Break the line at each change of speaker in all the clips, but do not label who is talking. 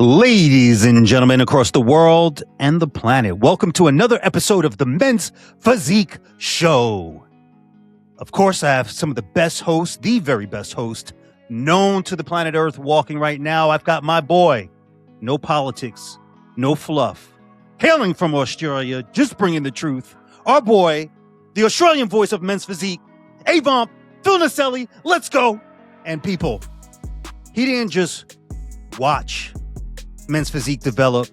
Ladies and gentlemen across the world and the planet, welcome to another episode of the Men's Physique Show. Of course, I have some of the best hosts, the very best host known to the planet Earth walking right now. I've got my boy, no politics, no fluff, hailing from Australia, just bringing the truth. Our boy, the Australian voice of Men's Physique, Avomp, Phil Naselli, let's go. And people, he didn't just watch Men's Physique develop.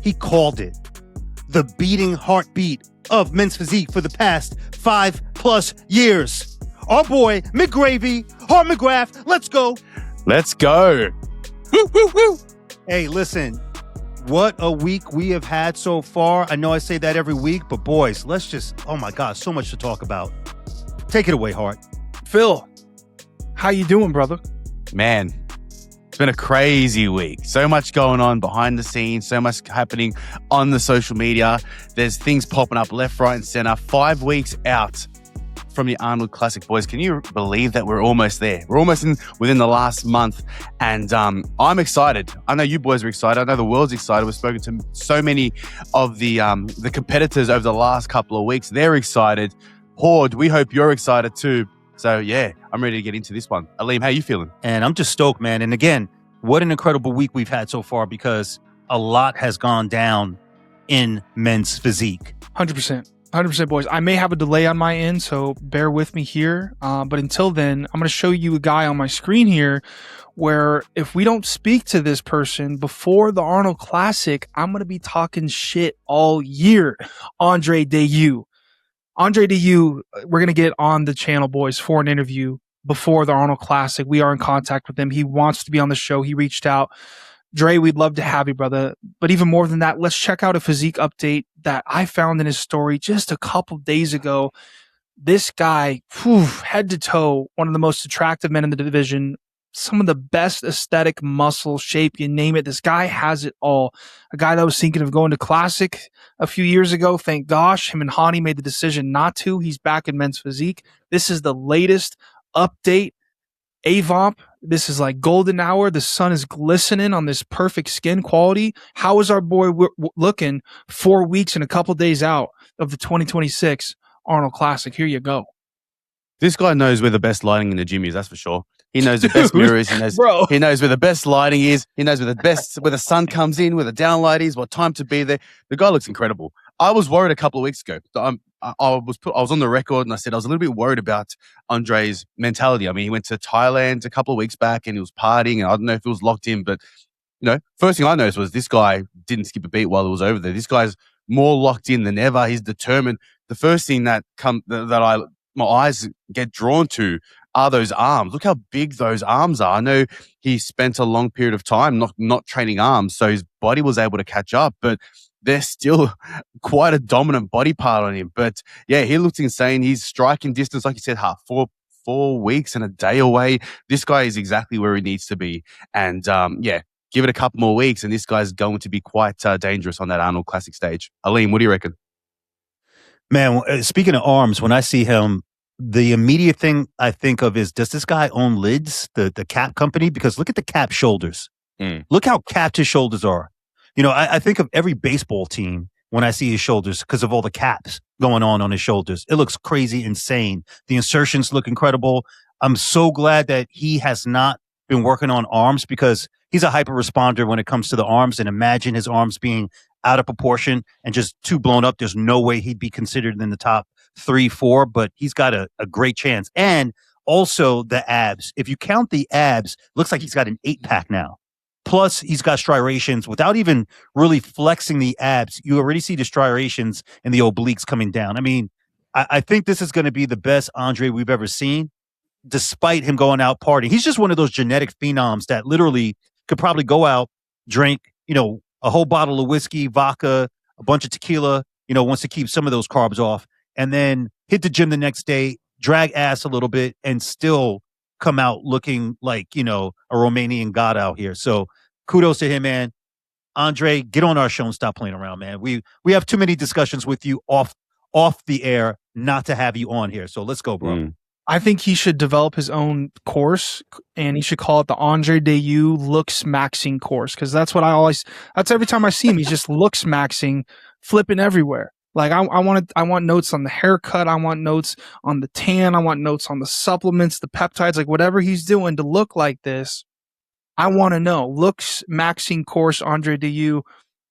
He called it the beating heartbeat of Men's Physique for the past 5+ years. Our boy, McGravy, Hart McGrath, let's go.
Let's go. Woo, woo, woo.
Hey, listen, what a week we have had so far. I know I say that every week, but boys, let's just, oh my God, so much to talk about. Take it away, Hart.
Phil, how you doing, brother?
Man, it's been a crazy week. So much going on behind the scenes, so much happening on the social media. There's things popping up left, right, and center. 5 weeks out from the Arnold Classic, boys. Can you believe that we're almost there? We're almost within the last month, and I'm excited. I know you boys are excited. I know the world's excited. We've spoken to so many of the competitors over the last couple of weeks. They're excited. Horde, we hope you're excited too. So, yeah, I'm ready to get into this one. Aleem, how you feeling?
And I'm just stoked, man. And again, what an incredible week we've had so far because a lot has gone down in Men's Physique.
100%. 100%, boys. I may have a delay on my end, so bear with me here. But until then, I'm going to show you a guy on my screen here where if we don't speak to this person before the Arnold Classic, I'm going to be talking shit all year. Andrei Deiu. Andrei Deiu, we're going to get on the channel, boys, for an interview before the Arnold Classic. We are in contact with him. He wants to be on the show. He reached out. Dre, we'd love to have you, brother. But even more than that, let's check out a physique update that I found in his story just a couple days ago. This guy, head to toe, one of the most attractive men in the division, some of the best aesthetic, muscle, shape, you name it. This guy has it all. A guy that was thinking of going to Classic a few years ago. Thank gosh, him and Hani made the decision not to. He's back in Men's Physique. This is the latest update. Avomp, this is like golden hour. The sun is glistening on this perfect skin quality. How is our boy looking 4 weeks and a couple days out of the 2026 Arnold Classic? Here you go.
This guy knows where the best lighting in the gym is, that's for sure. He knows the best mirrors. He knows where the best lighting is. He knows where the sun comes in, where the downlight is, what time to be there. The guy looks incredible. I was worried a couple of weeks ago. I was on the record and I said I was a little bit worried about Andrei's mentality. I mean, he went to Thailand a couple of weeks back and he was partying, and I don't know if it was locked in, but first thing I noticed was this guy didn't skip a beat while he was over there. This guy's more locked in than ever. He's determined. The first thing that my eyes get drawn to are those arms. Look how big those arms are. I know he spent a long period of time not training arms, so his body was able to catch up, but they're still quite a dominant body part on him. But yeah, he looks insane. He's striking distance, like you said, 4 weeks and a day away. This guy is exactly where he needs to be. And give it a couple more weeks and this guy's going to be quite dangerous on that Arnold Classic stage. Aleem, what do you reckon?
Man, speaking of arms, when I see him, the immediate thing I think of is, does this guy own Lids, the cap company? Because look at the cap shoulders. Look how capped his shoulders are. I think of every baseball team when I see his shoulders because of all the caps going on his shoulders. It looks crazy, insane. The insertions look incredible. I'm so glad that he has not been working on arms because he's a hyper responder when it comes to the arms. And imagine his arms being out of proportion and just too blown up. There's no way he'd be considered in the top 3-4, but he's got a great chance. And also the abs. If you count the abs, looks like he's got an 8-pack now. Plus, he's got striations without even really flexing the abs. You already see the striations and the obliques coming down. I mean, I think this is going to be the best Andrei we've ever seen, despite him going out partying. He's just one of those genetic phenoms that literally could probably go out, drink, a whole bottle of whiskey, vodka, a bunch of tequila, wants to keep some of those carbs off, and then hit the gym the next day, drag ass a little bit, and still come out looking like, a Romanian god out here. So kudos to him, man. Andrei, get on our show and stop playing around, man. We have too many discussions with you off the air not to have you on here. So let's go, bro.
I think he should develop his own course, and he should call it the Andrei Deiu looks maxing course, because that's every time I see him, he's just looks maxing, flipping everywhere. Like I want notes on the haircut, I want notes on the tan, I want notes on the supplements, the peptides, like whatever he's doing to look like this. I want to know. Looks maxing course Andrei Deiu.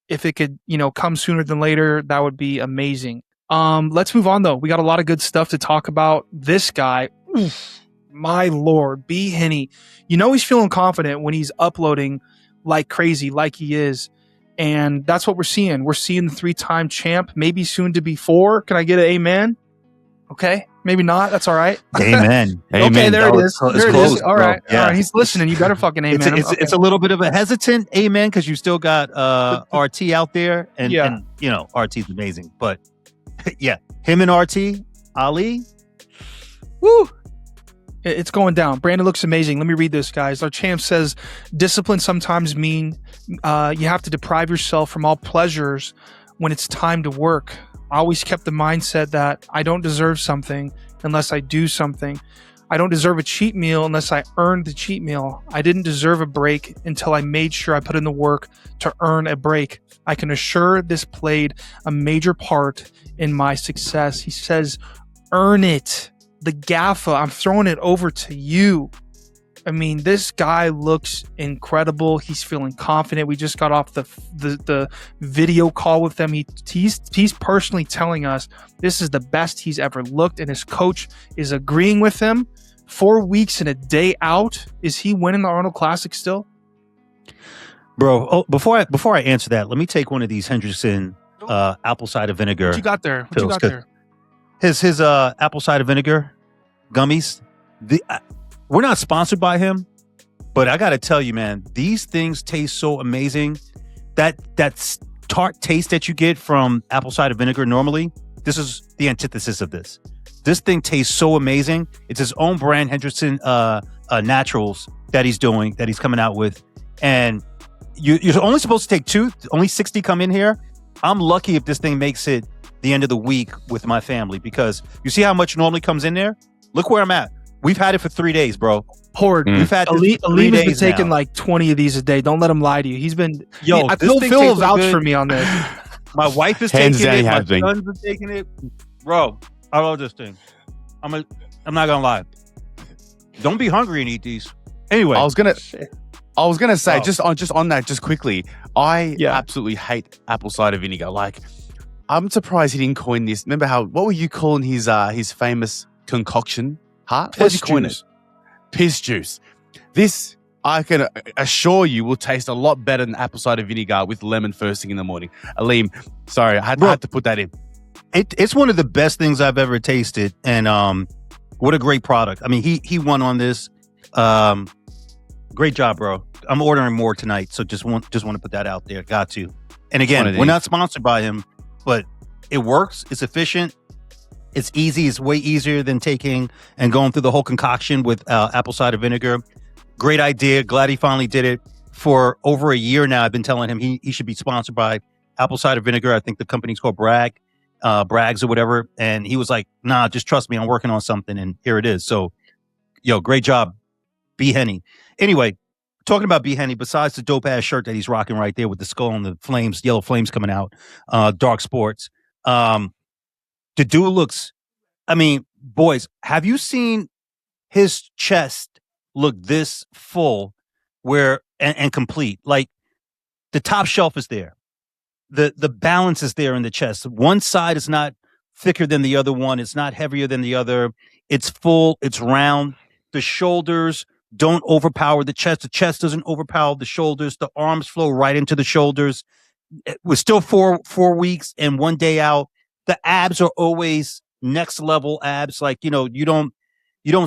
If it could, come sooner than later, that would be amazing. Let's move on though. We got a lot of good stuff to talk about. This guy, my Lord, B. Henny. He's feeling confident when he's uploading like crazy, like he is. And that's what we're seeing. We're seeing the 3-time champ, maybe soon to be 4. Can I get an amen? Okay. Maybe not. That's all right.
Amen.
Okay, there it is. There it is. All right.
Yeah.
All right. He's listening. You better fucking amen.
It's a little bit of a hesitant amen because you still got RT out there. And RT's amazing. But yeah, him and RT, Ali, woo.
It's going down. Brandon looks amazing. Let me read this, guys. Our champ says, discipline sometimes mean you have to deprive yourself from all pleasures when it's time to work. I always kept the mindset that I don't deserve something unless I do something. I don't deserve a cheat meal unless I earned the cheat meal. I didn't deserve a break until I made sure I put in the work to earn a break. I can assure this played a major part in my success. He says, earn it. The GAFA, I'm throwing it over to you. I mean, this guy looks incredible. He's feeling confident. We just got off the video call with them. He's personally telling us this is the best he's ever looked, and his coach is agreeing with him. 4 weeks and a day out. Is he winning the Arnold Classic still?
Bro, before I answer that, let me take one of these Hendrickson apple cider vinegar.
What you got there? What you got there?
His apple cider vinegar gummies. We're not sponsored by him, but I got to tell you, man, these things taste so amazing. That tart taste that you get from apple cider vinegar normally, this is the antithesis of this. This thing tastes so amazing. It's his own brand, Hendrickson Naturals, that he's coming out with. And you're only supposed to take 2. Only 60 come in here. I'm lucky if this thing makes it the end of the week with my family, because you see how much normally comes in there? Look where I'm at. We've had it for 3 days, bro.
Horde.
We've had this for 3
days
days
been taking
now.
like 20 of these a day. Don't let him lie to you. He's been.
Yo,
Phil will vouch for me on this.
My wife is
Hands
taking
down,
it. My sons are taking it. Bro, I love this thing. I'm not gonna lie. Don't be hungry and eat these. Anyway,
I was gonna say just on that, just quickly. I absolutely hate apple cider vinegar. Like, I'm surprised he didn't coin this. Remember what were you calling his famous concoction? HART? What did you coin it? Piss juice. This, I can assure you, will taste a lot better than apple cider vinegar with lemon first thing in the morning. Aleem, sorry, I had to put that in.
It's one of the best things I've ever tasted, and what a great product. I mean, he won on this. Great job, bro. I'm ordering more tonight, so just want to put that out there. Got to. And again, we're not sponsored by him, but it works. It's efficient. It's easy. It's way easier than taking and going through the whole concoction with apple cider vinegar. Great idea. Glad he finally did it. For over a year now, I've been telling him he should be sponsored by apple cider vinegar. I think the company's called Bragg's or whatever. And he was like, nah, just trust me. I'm working on something. And here it is. So, great job, B. Henny. Anyway, talking about B. Henny, besides the dope-ass shirt that he's rocking right there with the skull and the flames, yellow flames coming out, Dark Sports, the dude looks, I mean, boys, have you seen his chest look this full and complete? Like, the top shelf is there. The balance is there in the chest. One side is not thicker than the other one. It's not heavier than the other. It's full. It's round. The shoulders don't overpower the chest. The chest doesn't overpower the shoulders. The arms flow right into the shoulders. We're still 4 weeks and 1 day out. The abs are always next level abs. Like, you don't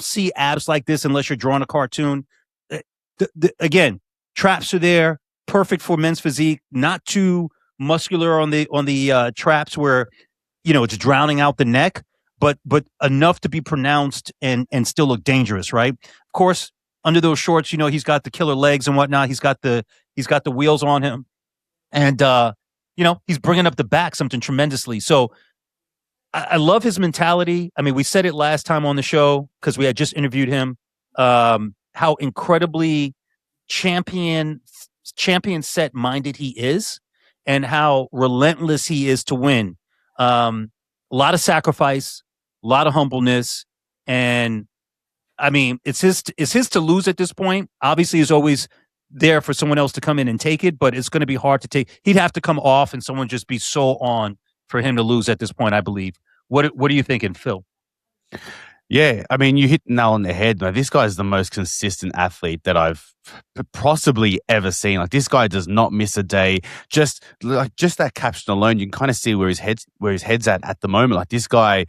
see abs like this unless you're drawing a cartoon. Again, traps are there. Perfect for men's physique. Not too muscular on the traps where, it's drowning out the neck, but enough to be pronounced and still look dangerous, right? Of course, under those shorts, he's got the killer legs and whatnot. He's got the wheels on him, and he's bringing up the back something tremendously. So I love his mentality. I mean, we said it last time on the show because we had just interviewed him. How incredibly champion set minded he is, and how relentless he is to win. A lot of sacrifice, a lot of humbleness, and I mean, it's his to lose at this point. Obviously, he's always there for someone else to come in and take it, but it's going to be hard to take. He'd have to come off and someone just be so on for him to lose at this point, I believe. What are you thinking, Phil?
Yeah, I mean, you hit the nail on the head. Like, this guy is the most consistent athlete that I've possibly ever seen. Like, this guy does not miss a day. Just that caption alone, you can kind of see where his head's at the moment. Like, this guy,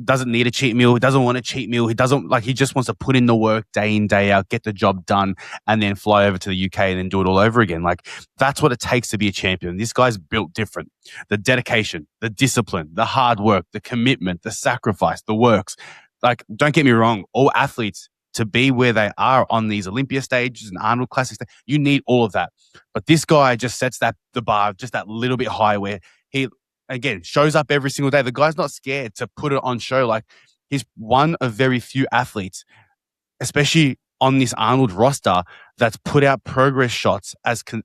doesn't need a cheat meal. He doesn't want a cheat meal. He just wants to put in the work day in, day out, get the job done, and then fly over to the UK and then do it all over again. Like, that's what it takes to be a champion. This guy's built different. The dedication, the discipline, the hard work, the commitment, the sacrifice, the works. Like, don't get me wrong, all athletes, to be where they are on these Olympia stages and Arnold Classics, you need all of that. But this guy just sets the bar just that little bit higher, where he, again, shows up every single day. The guy's not scared to put it on show. Like, he's one of very few athletes, especially on this Arnold roster, that's put out progress shots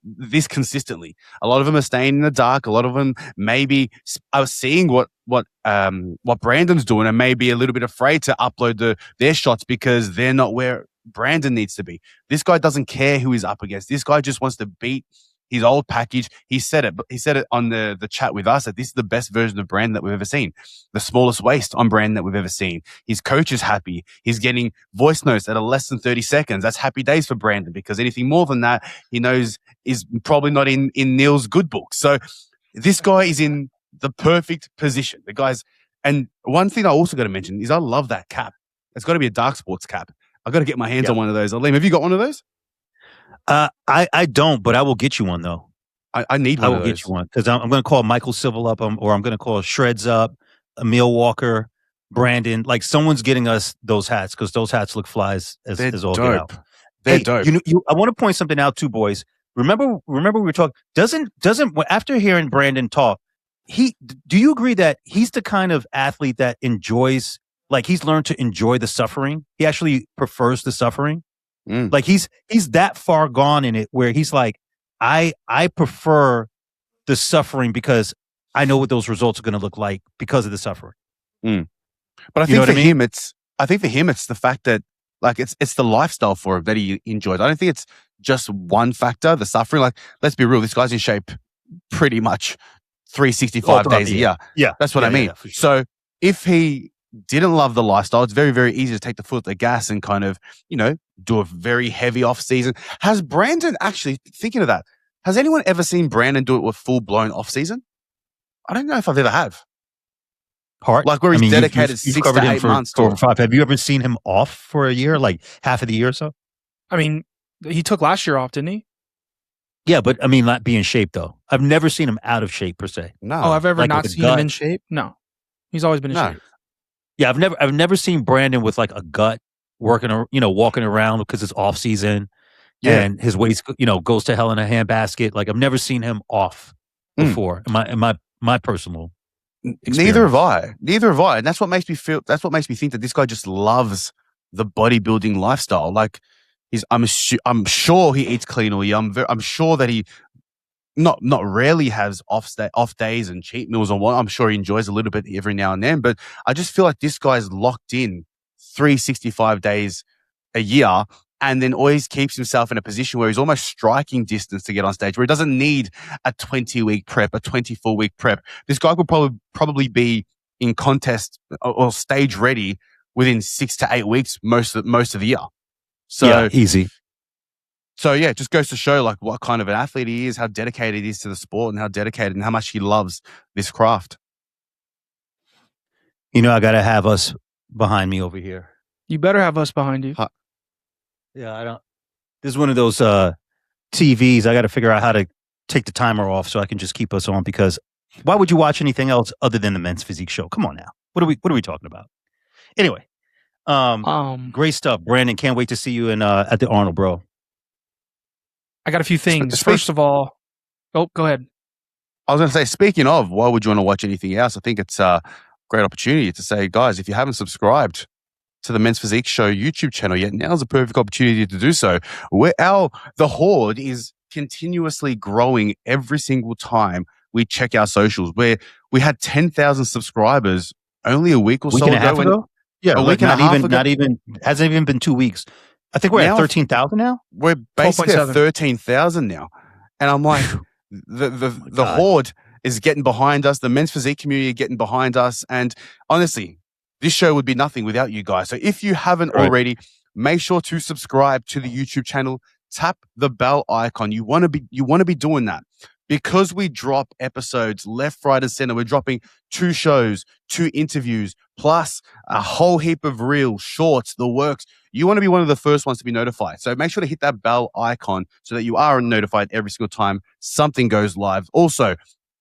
this consistently. A lot of them are staying in the dark. A lot of them maybe are seeing what Brandon's doing and maybe a little bit afraid to upload their shots because they're not where Brandon needs to be. This guy doesn't care who he's up against. This guy just wants to beat his old package. He said it on the chat with us that this is the best version of Brandon that we've ever seen. The smallest waist on Brandon that we've ever seen. His coach is happy. He's getting voice notes that are less than 30 seconds. That's happy days for Brandon, because anything more than that, he knows is probably not in Neil's good book. So this guy is in the perfect position. And one thing I also got to mention is I love that cap. It's got to be a Dark Sports cap. I've got to get my hands on one of those. Liam, have you got one of those?
I don't, but I will get you one though.
I need one.
I will get you one because I'm going to call Michael Civil up, or I'm going to call Shreds up, Emil Walker, Brandon. Like, someone's getting us those hats because those hats look fly as all
dope.
get out.
They're dope.
I want to point something out too, boys. Remember we were talking. Doesn't after hearing Brandon talk, do you agree that he's the kind of athlete that enjoys, like, he's learned to enjoy the suffering? He actually prefers the suffering. Like, he's that far gone in it where he's like, I prefer the suffering because I know what those results are going to look like because of the suffering.
But I think for him, it's the fact that, like, it's the lifestyle for him that he enjoys. I don't think it's just one factor, the suffering. Like, let's be real, this guy's in shape pretty much 365 days a year.
Yeah,
that's what I mean.
Yeah, sure.
So if he didn't love the lifestyle, it's very, very easy to take the foot off the gas and kind of, do a very heavy off season. Has Brandon, actually, thinking of that, has anyone ever seen Brandon do it with full blown off season? I don't know if I've ever have.
HART,
like, where he's dedicated
you've
6 to 8 months to
4 or 5. Have you ever seen him off for a year, like half of the year or so?
I mean, he took last year off, didn't he?
Yeah, but I mean, not be in shape though. I've never seen him out of shape per se.
No.
Oh, I've ever
Like,
not
with a
seen him
gut.
in shape. No, he's always been in shape.
Yeah, I've never seen Brandon with like a gut walking around because it's off season, and his waist goes to hell in a handbasket. Like, I've never seen him off before. In my personal experience.
Neither have I, and that's what makes me think that this guy just loves the bodybuilding lifestyle. Like, I'm sure he eats clean all year. I'm sure that he not rarely has off days and cheat meals or what. I'm sure he enjoys a little bit every now and then, but I just feel like this guy's locked in 365 days a year, and then always keeps himself in a position where he's almost striking distance to get on stage, where he doesn't need a 20-week prep, a 24-week prep. This guy could probably be in contest or stage ready within 6 to 8 weeks most of the year. So
yeah, easy.
So yeah, it just goes to show, like, what kind of an athlete he is, how dedicated he is to the sport, and how dedicated and how much he loves this craft.
I got to have us behind me over here.
You better have us behind you.
Yeah, I don't. This is one of those TVs. I got to figure out how to take the timer off so I can just keep us on, because why would you watch anything else other than the Men's Physique Show? Come on now. What are we talking about? Anyway, great stuff, Brandon. Can't wait to see you at the Arnold, bro.
I got a few things. First of all, go ahead.
I was going to say, speaking of, why would you want to watch anything else? I think it's great opportunity to say, guys, if you haven't subscribed to the Men's Physique Show YouTube channel yet, now's a perfect opportunity to do so. The horde is continuously growing every single time we check our socials. Where we had 10,000 subscribers only a week or so ago.
Yeah,
a week and a half ago.
Not even hasn't even been 2 weeks. I think we're at 13,000 now.
We're basically at 13,000 now, and I'm like, the horde is getting behind us. The Men's Physique community are getting behind us, and honestly, this show would be nothing without you guys. So if you haven't already, make sure to subscribe to the YouTube channel. Tap the bell icon. You want to be doing that. Because we drop episodes left, right, and center. We're dropping 2 shows, 2 interviews, plus a whole heap of reels, shorts, the works. You want to be one of the first ones to be notified. So make sure to hit that bell icon so that you are notified every single time something goes live. Also,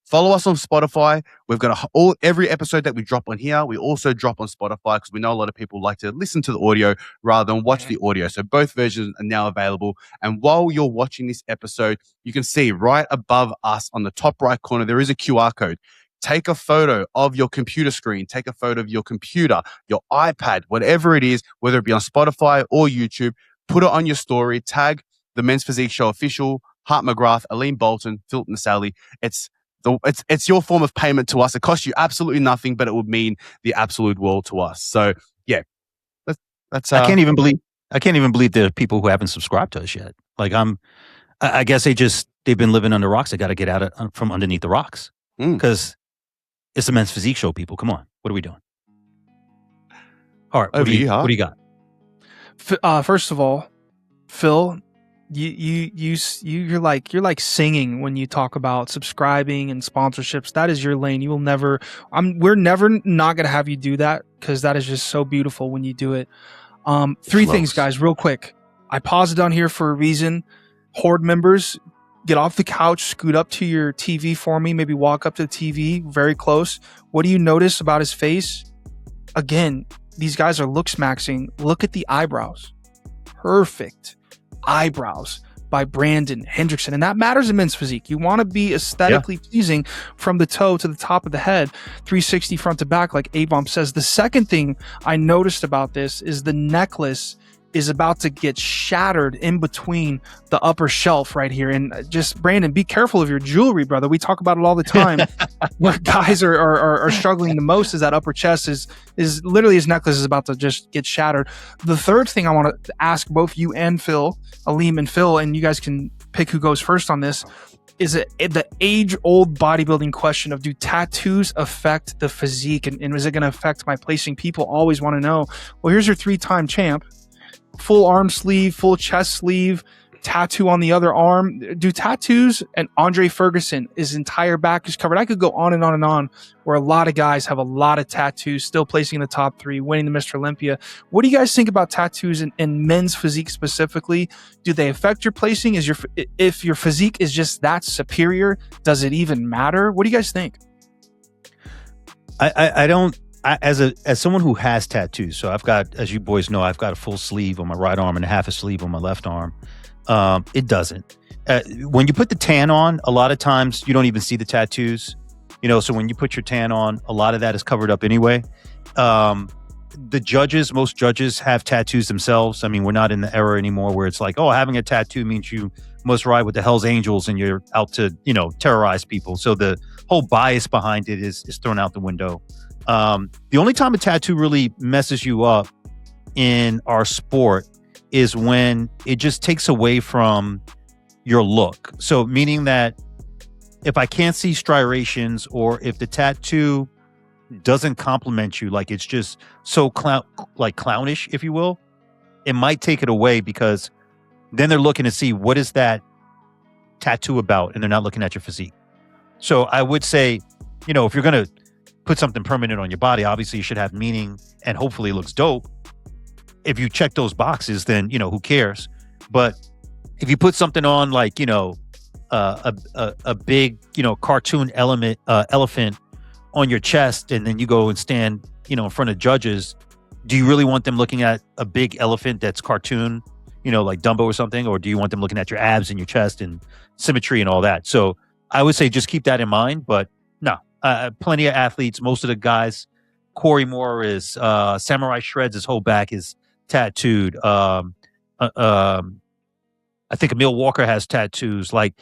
follow us on Spotify. We've got every episode that we drop on here. We also drop on Spotify because we know a lot of people like to listen to the audio rather than watch the audio. So both versions are now available. And while you're watching this episode, you can see right above us on the top right corner, there is a QR code. Take a photo of your computer screen. Take a photo of your computer, your iPad, whatever it is, whether it be on Spotify or YouTube. Put it on your story. Tag the Men's Physique Show official, Hart McGrath, Aline Bolton, Phil Naselli. It's your form of payment to us. It costs you absolutely nothing, but it would mean the absolute world to us. So yeah, that's.
I can't even believe there are people who haven't subscribed to us yet. Like I guess they've been living under rocks. They got to get out from underneath the rocks because it's the Men's Physique Show. People, come on, what are we doing? All right, what do you got?
First of all, Phil. You're like singing when you talk about subscribing and sponsorships. That is your lane. You will never. We're never not gonna have you do that because that is just so beautiful when you do it. 3 things, guys, real quick. I paused it down here for a reason. Horde members, get off the couch, scoot up to your TV for me. Maybe walk up to the TV, very close. What do you notice about his face? Again, these guys are looks maxing. Look at the eyebrows. Perfect eyebrows by Brandon Hendrickson, and that matters in Men's Physique. You want to be aesthetically pleasing from the toe to the top of the head, 360 front to back, like Avon says. The second thing I noticed about this is the necklace is about to get shattered in between the upper shelf right here. And just, Brandon, be careful of your jewelry, brother. We talk about it all the time. What guys are struggling the most is that upper chest is literally his necklace is about to just get shattered. The third thing I want to ask both you and Phil, Aleem and Phil, and you guys can pick who goes first on this, is the age-old bodybuilding question of, do tattoos affect the physique? And is it going to affect my placing? People always want to know. Well, here's your 3-time champ. Full arm sleeve, full chest sleeve, tattoo on the other arm. Do tattoos, and Andre Ferguson, his entire back is covered. I could go on and on and on, where a lot of guys have a lot of tattoos, still placing in the top 3, winning the Mr. Olympia. What do you guys think about tattoos in men's physique specifically? Do they affect your placing? If your physique is just that superior, does it even matter? What do you guys think?
I don't. As someone who has tattoos, so I've got, as you boys know, I've got a full sleeve on my right arm and a half a sleeve on my left arm. It doesn't. When you put the tan on, a lot of times you don't even see the tattoos. So when you put your tan on, a lot of that is covered up anyway. Most judges have tattoos themselves. I mean, we're not in the era anymore where it's like, oh, having a tattoo means you must ride with the Hells Angels and you're out to, terrorize people. So the whole bias behind it is thrown out the window. The only time a tattoo really messes you up in our sport is when it just takes away from your look. So meaning that if I can't see striations, or if the tattoo doesn't compliment you, like it's just so clownish, if you will, it might take it away, because then they're looking to see what is that tattoo about, and they're not looking at your physique. So I would say, if you're going to put something permanent on your body, obviously you should have meaning and hopefully it looks dope. If you check those boxes, then, who cares? But if you put something on like, a big, cartoon elephant on your chest, and then you go and stand, in front of judges, do you really want them looking at a big elephant that's cartoon, like Dumbo or something? Or do you want them looking at your abs and your chest and symmetry and all that? So I would say just keep that in mind. But no, plenty of athletes, most of the guys Corey Moore is. Samurai Shreds, his whole back is tattooed. I think Emil Walker has tattoos. Like,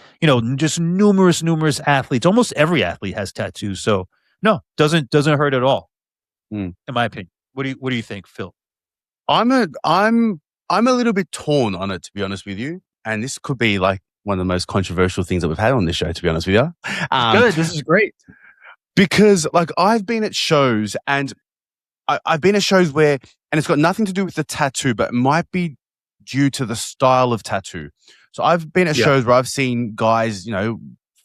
just numerous athletes. Almost every athlete has tattoos. So no, doesn't hurt at all. In my opinion. What do you think, Phil?
I'm a little bit torn on it, to be honest with you. And this could be like one of the most controversial things that we've had on this show, to be honest with you.
Good. This is great.
Because like I've been at shows and I've been at shows where, and it's got nothing to do with the tattoo, but it might be due to the style of tattoo. So I've been at shows where I've seen guys,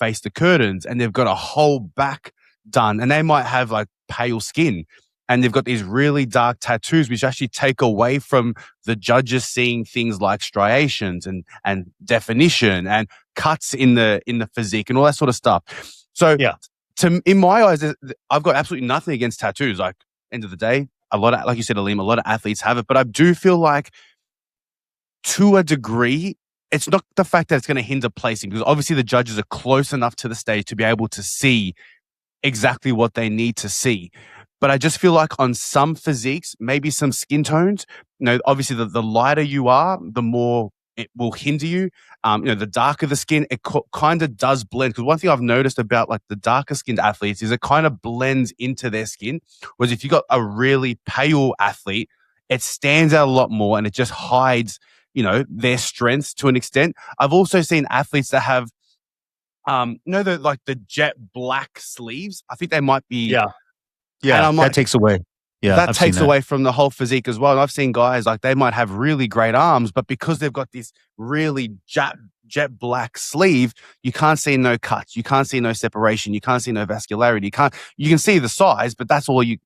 face the curtains and they've got a whole back done and they might have like pale skin and they've got these really dark tattoos, which actually take away from the judges seeing things like striations and definition and cuts in the physique and all that sort of stuff. So in my eyes, I've got absolutely nothing against tattoos. Like end of the day, like you said, Aleem, a lot of athletes have it, but I do feel like to a degree, it's not the fact that it's going to hinder placing because obviously the judges are close enough to the stage to be able to see exactly what they need to see. But I just feel like on some physiques, maybe some skin tones, obviously the lighter you are, the more it will hinder you. The darker the skin, it kind of does blend. Because one thing I've noticed about like the darker skinned athletes is it kind of blends into their skin. Whereas if you got a really pale athlete, it stands out a lot more and it just hides their strengths to an extent. I've also seen athletes that have, the jet black sleeves. I think they might be.
Yeah. That takes away. Yeah.
That takes away from the whole physique as well. And I've seen guys like they might have really great arms, but because they've got this really jet black sleeve, you can't see no cuts. You can't see no separation. You can't see no vascularity. You can see the size, but that's all you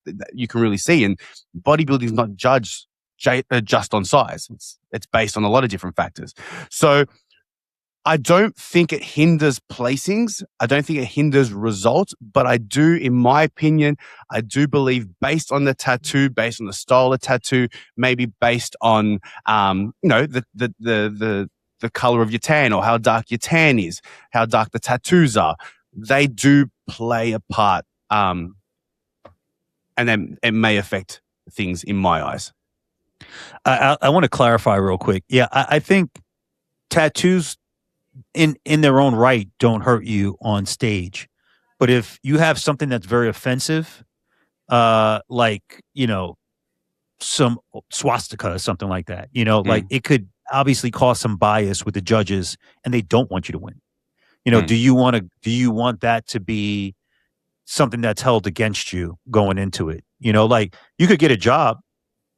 can really see. And bodybuilding is not judged just on size. It's based on a lot of different factors. So I don't think it hinders placings. I don't think it hinders results, but I do, in my opinion, I do believe based on the tattoo, based on the style of tattoo, maybe based on, the color of your tan or how dark your tan is, how dark the tattoos are, they do play a part. And then it may affect things in my eyes.
I want to clarify real quick. Yeah, I think tattoos in their own right don't hurt you on stage. But if you have something that's very offensive, like, some swastika or something like that, like it could obviously cause some bias with the judges and they don't want you to win. Do you want that to be something that's held against you going into it? Like you could get a job,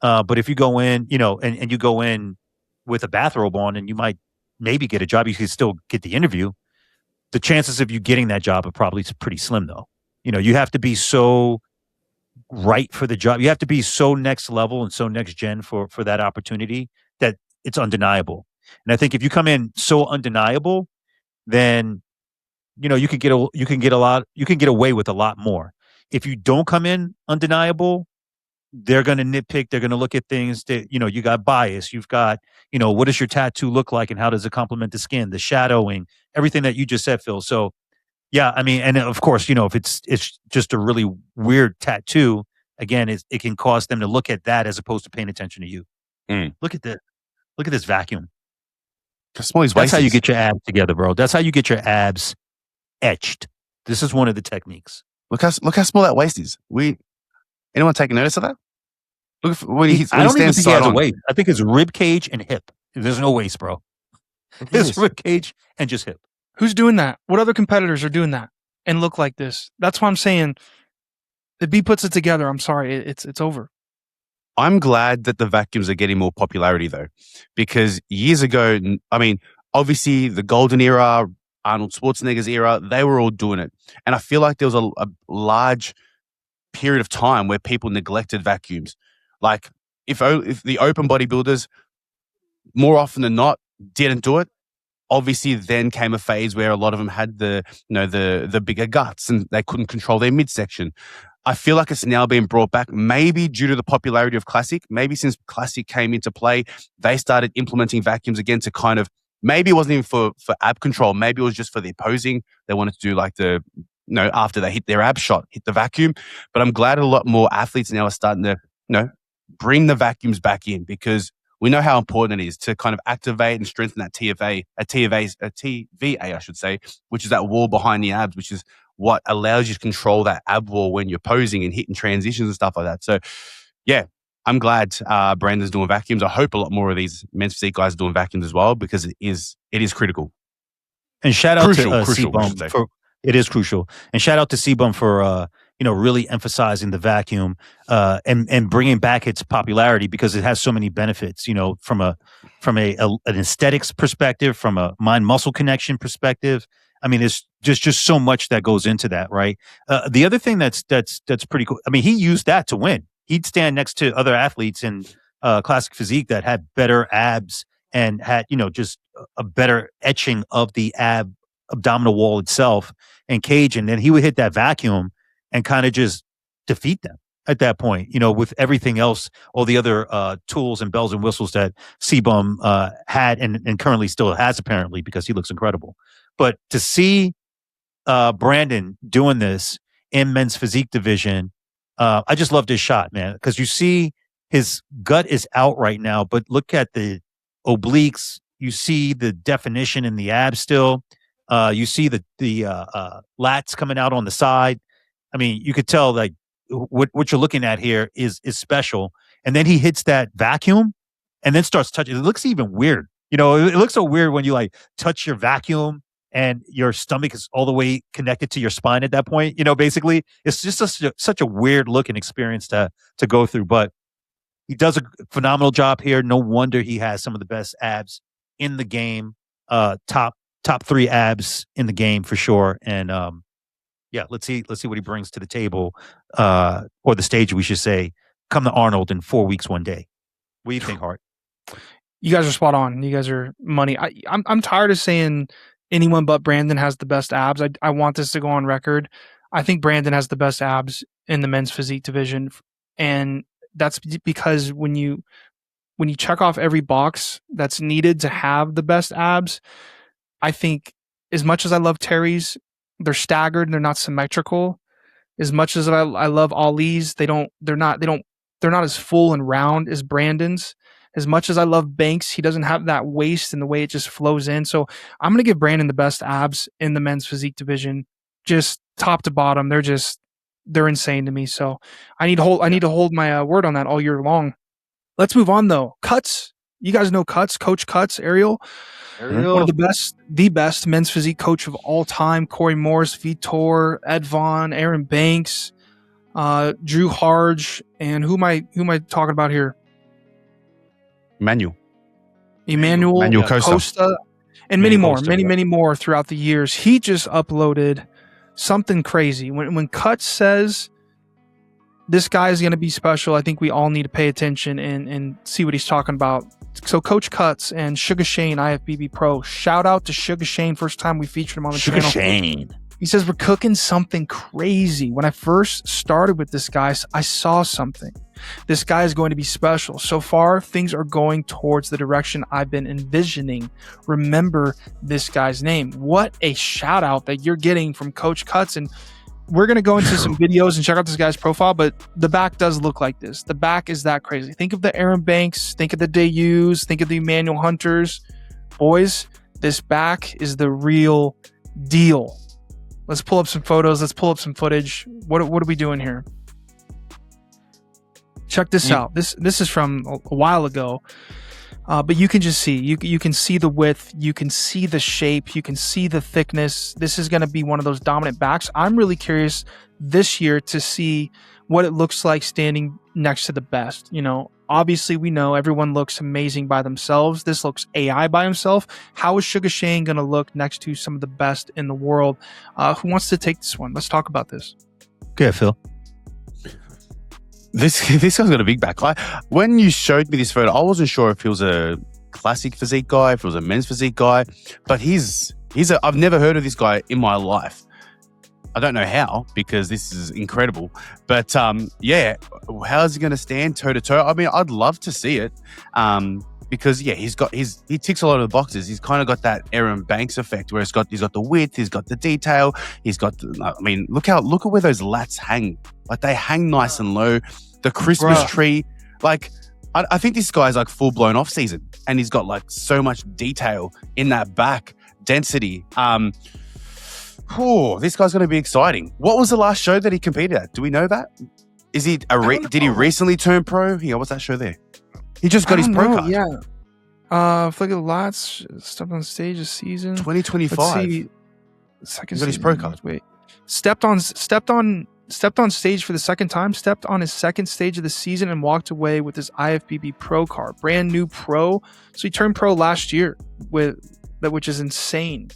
but if you go in, and you go in with a bathrobe on and you might maybe get a job, you could still get the interview. The chances of you getting that job are probably pretty slim though. You have to be so right for the job. You have to be so next level and so next gen for that opportunity that it's undeniable. And I think if you come in so undeniable, then, you can get away with a lot more. If you don't come in undeniable, they're going to nitpick. They're going to look at things that, you got bias. You've got, what does your tattoo look like and how does it complement the skin, the shadowing, everything that you just said, Phil. So, yeah, I mean, and of course, if it's just a really weird tattoo, again, it can cause them to look at that as opposed to paying attention to you. Look at this. Look at this vacuum. That's how you get your abs together, bro. That's how you get your abs etched. This is one of the techniques.
Look how small that waist is. Anyone taking notice of that? Look when he
I don't even
stands
think he has a
on.
waist. I think it's rib cage and hip. There's no waist, bro. It's rib cage and just hip.
Who's doing that? What other competitors are doing that and look like this? That's why I'm saying if B puts it together, I'm sorry, it's over.
I'm glad that the vacuums are getting more popularity though, because years ago, I mean, obviously the golden era, Arnold Schwarzenegger's era, they were all doing it. And I feel like there was a large period of time where people neglected vacuums. Like if the open bodybuilders more often than not didn't do it, obviously then came a phase where a lot of them had the bigger guts and they couldn't control their midsection. I feel like it's now being brought back, maybe due to the popularity of Classic. Maybe since Classic came into play, they started implementing vacuums again to kind of, maybe it wasn't even for ab control. Maybe it was just for the posing. They wanted to do like the after they hit their ab shot, hit the vacuum. But I'm glad a lot more athletes now are starting to, bring the vacuums back in, because we know how important it is to kind of activate and strengthen that TVA, I should say, which is that wall behind the abs, which is what allows you to control that ab wall when you're posing and hitting transitions and stuff like that. So, yeah, I'm glad Brandon's doing vacuums. I hope a lot more of these men's physique guys are doing vacuums as well, because it is critical.
And shout out
crucial,
to C-Bum for it is crucial. And shout out to C-Bum for really emphasizing the vacuum and bringing back its popularity, because it has so many benefits. From an aesthetics perspective, from a mind muscle connection perspective. I mean, there's just so much that goes into that, right? The other thing that's pretty cool. I mean, he used that to win. He'd stand next to other athletes in classic physique that had better abs and had just a better etching of the abdominal wall itself and cage, and then he would hit that vacuum and kind of just defeat them at that point, with everything else, all the other tools and bells and whistles that C-Bum had and currently still has, apparently, because he looks incredible. But to see Brandon doing this in men's physique division, I just loved his shot, man, because you see his gut is out right now, but look at the obliques. You see the definition in the abs still. You see the lats coming out on the side. I mean, you could tell like what you're looking at here is special. And then he hits that vacuum and then starts touching. It looks even weird. It looks so weird when you like touch your vacuum and your stomach is all the way connected to your spine at that point. Basically, it's just such a weird looking experience to go through. But he does a phenomenal job here. No wonder he has some of the best abs in the game. Top 3 abs in the game for sure. And let's see what he brings to the table, or the stage, we should say, come to Arnold in 4 weeks, 1 day. What do you think, Hart?
You guys are spot on. You guys are money. I'm tired of saying anyone but Brandon has the best abs. I want this to go on record. I think Brandon has the best abs in the men's physique division, and that's because when you check off every box that's needed to have the best abs, I think as much as I love Terry's, they're staggered and they're not symmetrical. As much as I love Ali's, they're not as full and round as Brandon's. As much as I love Banks, he doesn't have that waist and the way it just flows in. So I'm going to give Brandon the best abs in the men's physique division, just top to bottom. They're insane to me. So I need to hold my word on that all year long. Let's move on though. Cuts. You guys know Cuts, Coach Cuts, Ariel. One of the best men's physique coach of all time. Corey Morris, Vitor, Ed Vaughn, Aaron Banks, Drew Harge, and who am I talking about here? Emmanuel Costa, and many more throughout the years. He just uploaded something crazy. When Cuts says this guy is going to be special, I think we all need to pay attention and see what he's talking about. So Coach Cuts and Sugar Shane, IFBB Pro. Shout out to Sugar Shane. First time we featured him on the channel.
Sugar Shane.
He says, we're cooking something crazy. When I first started with this guy, I saw something. This guy is going to be special. So far, things are going towards the direction I've been envisioning. Remember this guy's name. What a shout out that you're getting from Coach Cuts. And we're going to go into some videos and check out this guy's profile, but the back does look like this. The back is that crazy. Think of the Aaron Banks, think of the Deius, think of the Emmanuel Hunters. Boys, this back is the real deal. Let's pull up some photos. Let's pull up some footage. What are we doing here? Check this out. This is from a while ago. But you can just see, you can see the width, you can see the shape, you can see the thickness. This is going to be one of those dominant backs. I'm really curious this year to see what it looks like standing next to the best. Obviously we know everyone looks amazing by themselves. This looks AI by himself. How is Sugar Shane going to look next to some of the best in the world? Who wants to take this one? Let's talk about this.
Okay, Phil.
This guy's got a big back. When you showed me this photo, I wasn't sure if he was a classic physique guy, if he was a men's physique guy, but I've never heard of this guy in my life. I don't know how, because this is incredible. But how's he going to stand toe to toe? I mean, I'd love to see it. because he ticks a lot of the boxes. He's kind of got that Aaron Banks effect where he's got the width, he's got the detail, look at where those lats hang. Like they hang nice and low. The Christmas tree, like I think this guy's like full blown off season, and he's got like so much detail in that back density. This guy's going to be exciting. What was the last show that he competed at? Do we know that? Is he did he recently turn pro? Yeah, what's that show there? He just got his pro card.
Yeah. Flick of the Lots, stepped on stage this season.
2025.
Let's see. Second.
He got his pro card.
Wait. Stepped on stage for the second time. Stepped on his second stage of the season and walked away with his IFBB pro card, brand new pro. So he turned pro last year which is insane.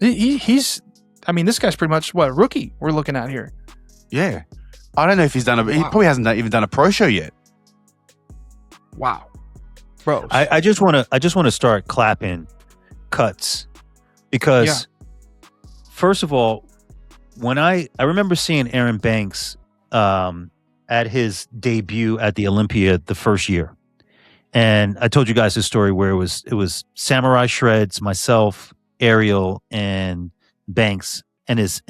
He's. I mean, this guy's pretty much what rookie we're looking at here.
Yeah, I don't know if he's done He probably hasn't even done a pro show yet.
Wow, bro.
I just want to start clapping cuts because first of all, when I remember seeing Aaron Banks at his debut at the Olympia the first year, and I told you guys this story where it was Samurai Shreds, myself, Ariel, and Banks, and his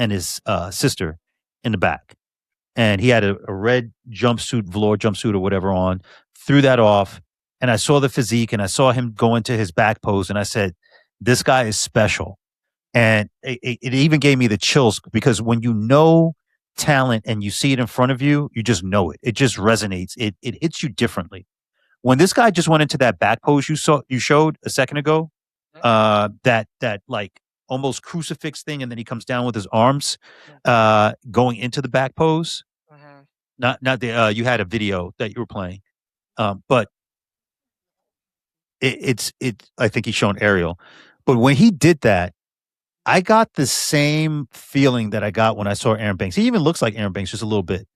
sister in the back, and he had a red jumpsuit, velour jumpsuit or whatever on. Threw that off, and I saw the physique, and I saw him go into his back pose, and I said, "This guy is special." And it even gave me the chills because when you know talent and you see it in front of you, you just know it. It just resonates. It hits you differently. When this guy just went into that back pose you showed a second ago, that like almost crucifix thing, and then he comes down with his arms going into the back pose. Not the you had a video that you were playing. But it's I think he's shown Ariel. But when he did that, I got the same feeling that I got when I saw Aaron Banks. He even looks like Aaron Banks just a little bit.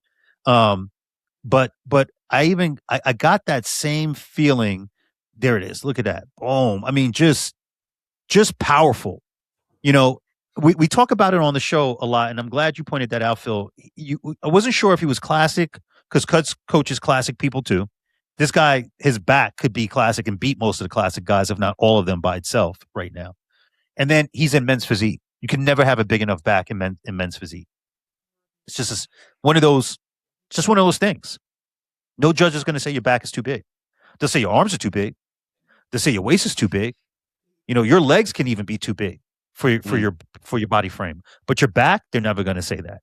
But I got that same feeling. There it is. Look at that. Boom. I mean, just powerful. You know, we talk about it on the show a lot, and I'm glad you pointed that out, Phil. I wasn't sure if he was classic because Cuts coaches classic people too. This guy, his back could be classic and beat most of the classic guys, if not all of them by itself right now. And then he's in men's physique. You can never have a big enough back in men's physique. It's just one of those things. No judge is going to say your back is too big. They'll say your arms are too big. They'll say your waist is too big. You know, your legs can even be too big for your body frame. But your back, they're never going to say that.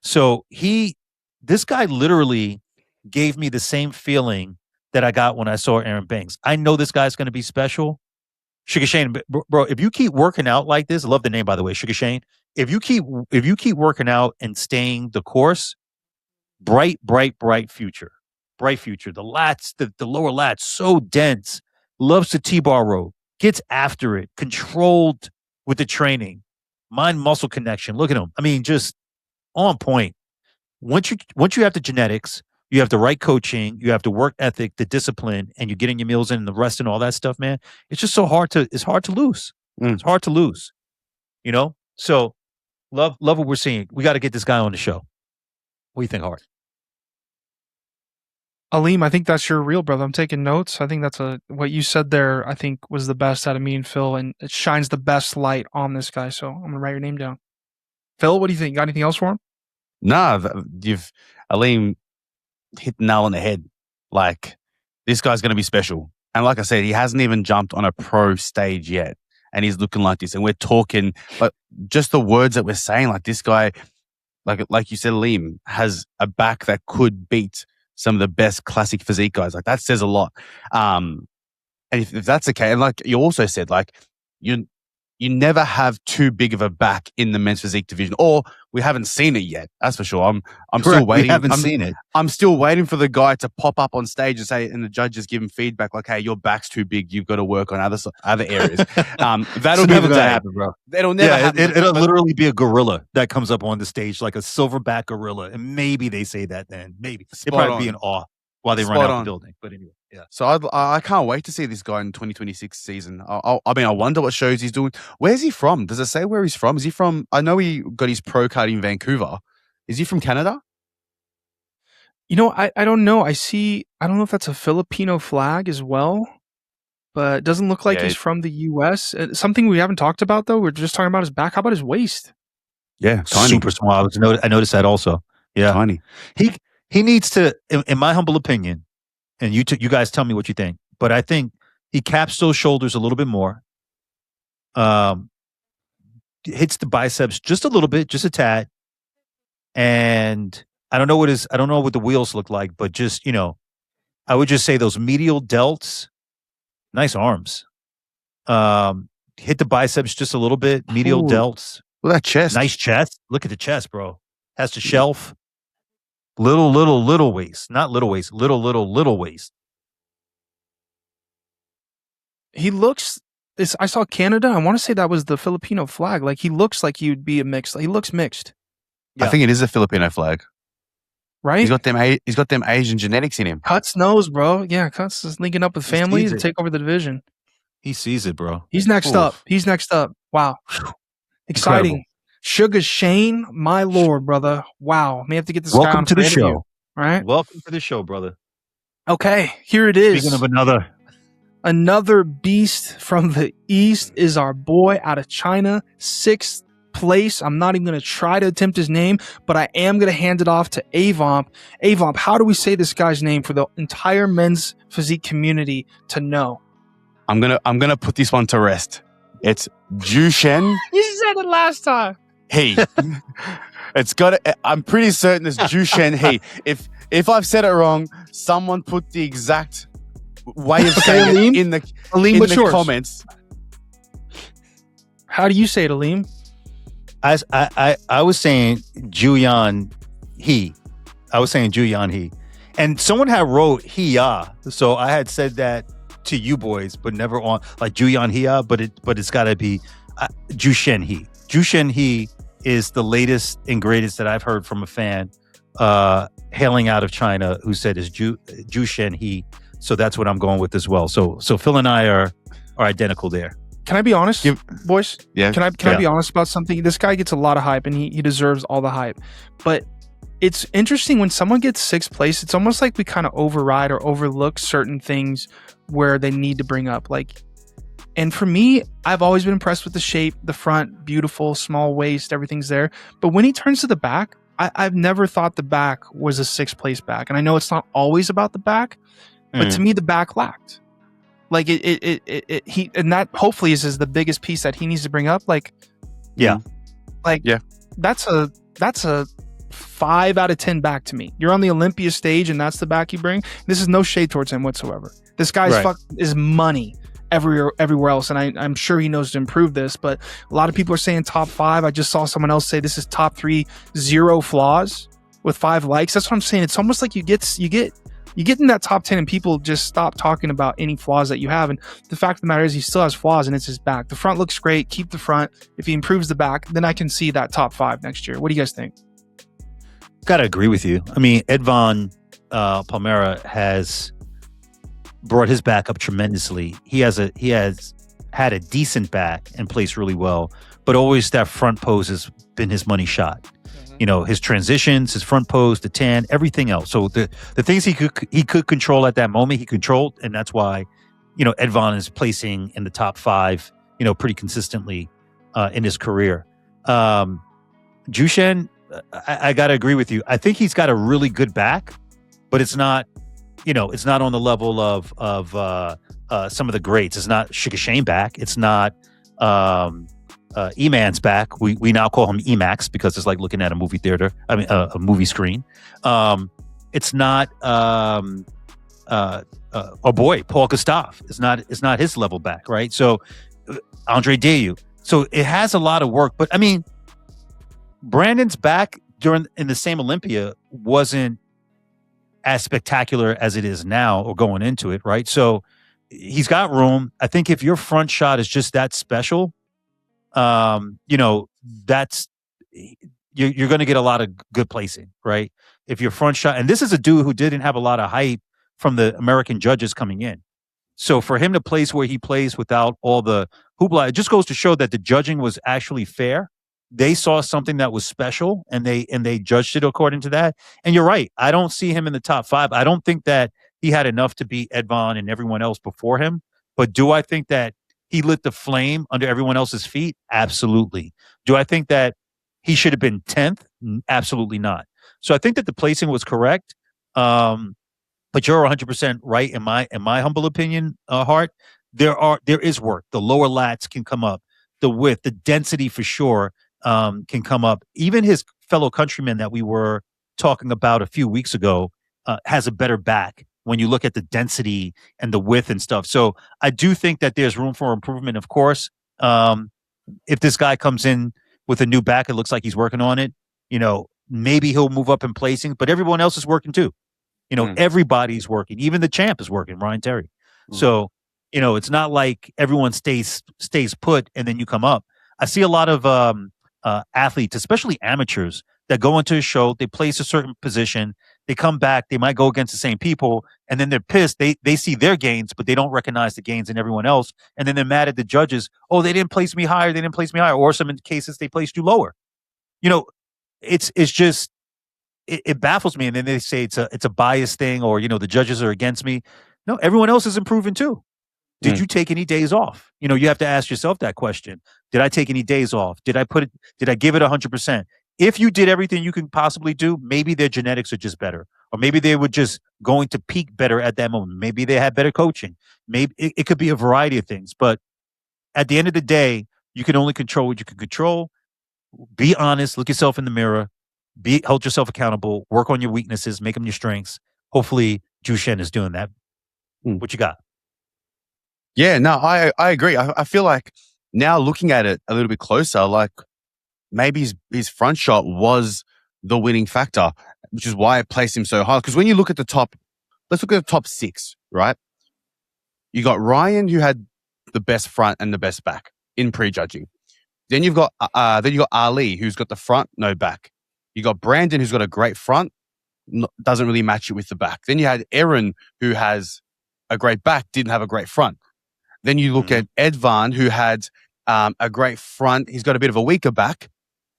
So this guy literally gave me the same feeling that I got when I saw Aaron Banks. I know this guy's going to be special. Sugar Shane, bro, if you keep working out like this, I love the name, by the way, Sugar Shane. If you keep working out and staying the course, bright future. Bright future. The lats, the lower lats, so dense. Loves the T-bar row. Gets after it. Controlled with the training. Mind-muscle connection. Look at him. I mean, just on point. Once you have the genetics, you have the right coaching, you have the work ethic, the discipline, and you're getting your meals in and the rest and all that stuff, man. It's just it's hard to lose. It's hard to lose. You know? So love what we're seeing. We got to get this guy on the show. What do you think, Hart?
Aleem, I think that's your real brother. I'm taking notes. I think that's what you said there, I think was the best out of me and Phil, and it shines the best light on this guy. So I'm going to write your name down. Phil, what do you think? Got anything else for him?
Nah, Aleem hit the nail on the head. Like, this guy's going to be special. And like I said, he hasn't even jumped on a pro stage yet. And he's looking like this. And we're talking, like, just the words that we're saying, like this guy, like you said, Aleem, has a back that could beat some of the best classic physique guys. Like, that says a lot. And if that's okay, and like you also said, like, you never have too big of a back in the men's physique division, or we haven't seen it yet. That's for sure. I'm still waiting.
We haven't seen it.
I'm still waiting for the guy to pop up on stage and say, and the judges give him feedback like, "Hey, your back's too big. You've got to work on other areas." That'll never happen, bro. That'll never happen.
It'll literally be a gorilla that comes up on the stage, like a silverback gorilla, and maybe they say that then. Maybe they'd probably be in awe while they run out the building. But anyway. Yeah.
So I can't wait to see this guy in 2026 season. I wonder what shows he's doing. Where's he from? Does it say where he's from? Is he from? I know he got his pro card in Vancouver. Is he from Canada?
I don't know. I don't know if that's a Filipino flag as well, but it doesn't look like he's from the U.S. Something we haven't talked about, though, we're just talking about his back. How about his waist?
Yeah, tiny.
Super small. I noticed that also. Yeah.
Tiny.
He needs to, in my humble opinion, and you guys tell me what you think, but I think he caps those shoulders a little bit more. Hits the biceps just a little bit, just a tad. And I don't know what the wheels look like, but just, I would just say those medial delts, nice arms. Hit the biceps just a little bit, medial delts.
Well, that chest.
Nice chest. Look at the chest, bro. Has the shelf. Little waist. Not little waist. Little waist.
He looks... I saw Canada. I want to say that was the Filipino flag. Like, he looks like he would be a mixed. He looks mixed.
Yeah. I think it is a Filipino flag.
Right?
He's got them Asian genetics in him.
Cuts knows, bro. Yeah, Cuts is linking up with family to take over the division.
He sees it, bro.
He's next up. Wow. Exciting. Incredible. Sugar Shane, my lord, brother. Wow. May have to get this
Welcome to the show.
All right.
Welcome to the show, brother.
Okay, here it is.
Speaking of
another beast from the East is our boy out of China, 6th place. I'm not even going to try to attempt his name, but I am going to hand it off to Avomp. Avomp, how do we say this guy's name for the entire men's physique community to know?
I'm gonna put this one to rest. It's Jushen.
You said it last time.
He. I'm pretty certain it's Jushen he. If I've said it wrong, someone put the exact way of saying it in the comments.
How do you say it, Aleem?
I was saying Juyan he. And someone had wrote Hiya. So I had said that to you boys, but never on like Juyan Hiya, but it's gotta be Jushen he. Jushen he is the latest and greatest that I've heard from a fan hailing out of China who said is Jushen he. So that's what I'm going with as well. So Phil and I are identical there.
Can I be honest, boys?
Yeah.
Can I be honest about something? This guy gets a lot of hype, and he deserves all the hype. But it's interesting when someone gets 6th place. It's almost like we kind of override or overlook certain things where they need to bring up. Like, and for me, I've always been impressed with the shape, the front, beautiful, small waist, everything's there. But when he turns to the back, I've never thought the back was a 6th place back. And I know it's not always about the back, but to me, the back lacked. Like he, and that hopefully is the biggest piece that he needs to bring up. Like, that's a 5 out of 10 back to me. You're on the Olympia stage and that's the back you bring. This is no shade towards him whatsoever. This guy's is money everywhere else, and I'm sure he knows to improve this. But a lot of people are saying top 5. I just saw someone else say this is top 3, 0 flaws with 5 likes. That's what I'm saying. It's almost like you get in that top 10 and people just stop talking about any flaws that you have. And the fact of the matter is he still has flaws, and it's his back. The front looks great. Keep the front. If he improves the back, then I can see that top 5 next year. What do you guys think?
Gotta agree with you. I mean, Edvan Palmera has brought his back up tremendously. He has had a decent back and placed really well, but always that front pose has been his money shot. His transitions, his front pose, the tan, everything else. So the things he could control at that moment, he controlled, and that's why, Edvan is placing in the top 5, pretty consistently in his career. Jushen, I gotta agree with you. I think he's got a really good back, but it's not, it's not on the level of some of the greats. It's not Sugar Shane back. It's not E-Man's back. We now call him Emax because it's like looking at a movie theater. I mean, a movie screen. It's not our boy Paul Gustave. It's not his level back, right? So Andrei Deiu. So it has a lot of work, but I mean, Brandon's back in the same Olympia wasn't as spectacular as it is now or going into it, right? So he's got room. I think if your front shot is just that special, that's you're going to get a lot of good placing, right? If your front shot, and this is a dude who didn't have a lot of hype from the American judges coming in. So for him to place where he plays without all the hoopla, it just goes to show that the judging was actually fair. they saw something that was special and they judged it according to that. And you're right. I don't see him in the top 5. I don't think that he had enough to beat Edvon and everyone else before him. But do I think that he lit the flame under everyone else's feet? Absolutely. Do I think that he should have been 10th? Absolutely not. So I think that the placing was correct. But you're 100% right in my humble opinion, Hart. There is work. The lower lats can come up. The width, the density for sure can come up. Even his fellow countryman that we were talking about a few weeks ago has a better back when you look at the density and the width and stuff. So I do think that there's room for improvement, of course. If this guy comes in with a new back, it looks like he's working on it. Maybe he'll move up in placing, but everyone else is working too. Everybody's working. Even the champ is working, Ryan Terry. So, it's not like everyone stays put and then you come up. I see a lot of athletes, especially amateurs, that go into a show, they place a certain position, they come back, they might go against the same people, and then they're pissed. They see their gains, but they don't recognize the gains in everyone else. And then they're mad at the judges. Oh, they didn't place me higher. They didn't place me higher. Or some cases, they placed you lower. It's just, it baffles me. And then they say it's a bias thing, or, the judges are against me. No, everyone else is improving too. Did you take any days off? You have to ask yourself that question. Did I take any days off? Did I give it 100%? If you did everything you can possibly do, maybe their genetics are just better. Or maybe they were just going to peak better at that moment. Maybe they had better coaching. Maybe it could be a variety of things. But at the end of the day, you can only control what you can control. Be honest. Look yourself in the mirror. Hold yourself accountable. Work on your weaknesses. Make them your strengths. Hopefully, Jushen is doing that. What you got?
Yeah, no, I agree. I feel like now looking at it a little bit closer, like maybe his front shot was the winning factor, which is why I placed him so high. Because when you look at let's look at the top 6, right? You got Ryan, who had the best front and the best back in prejudging. Then you got Ali, who's got the front, no back. You got Brandon, who's got a great front, doesn't really match it with the back. Then you had Aaron, who has a great back, didn't have a great front. Then you look at Edvon, who had a great front. He's got a bit of a weaker back,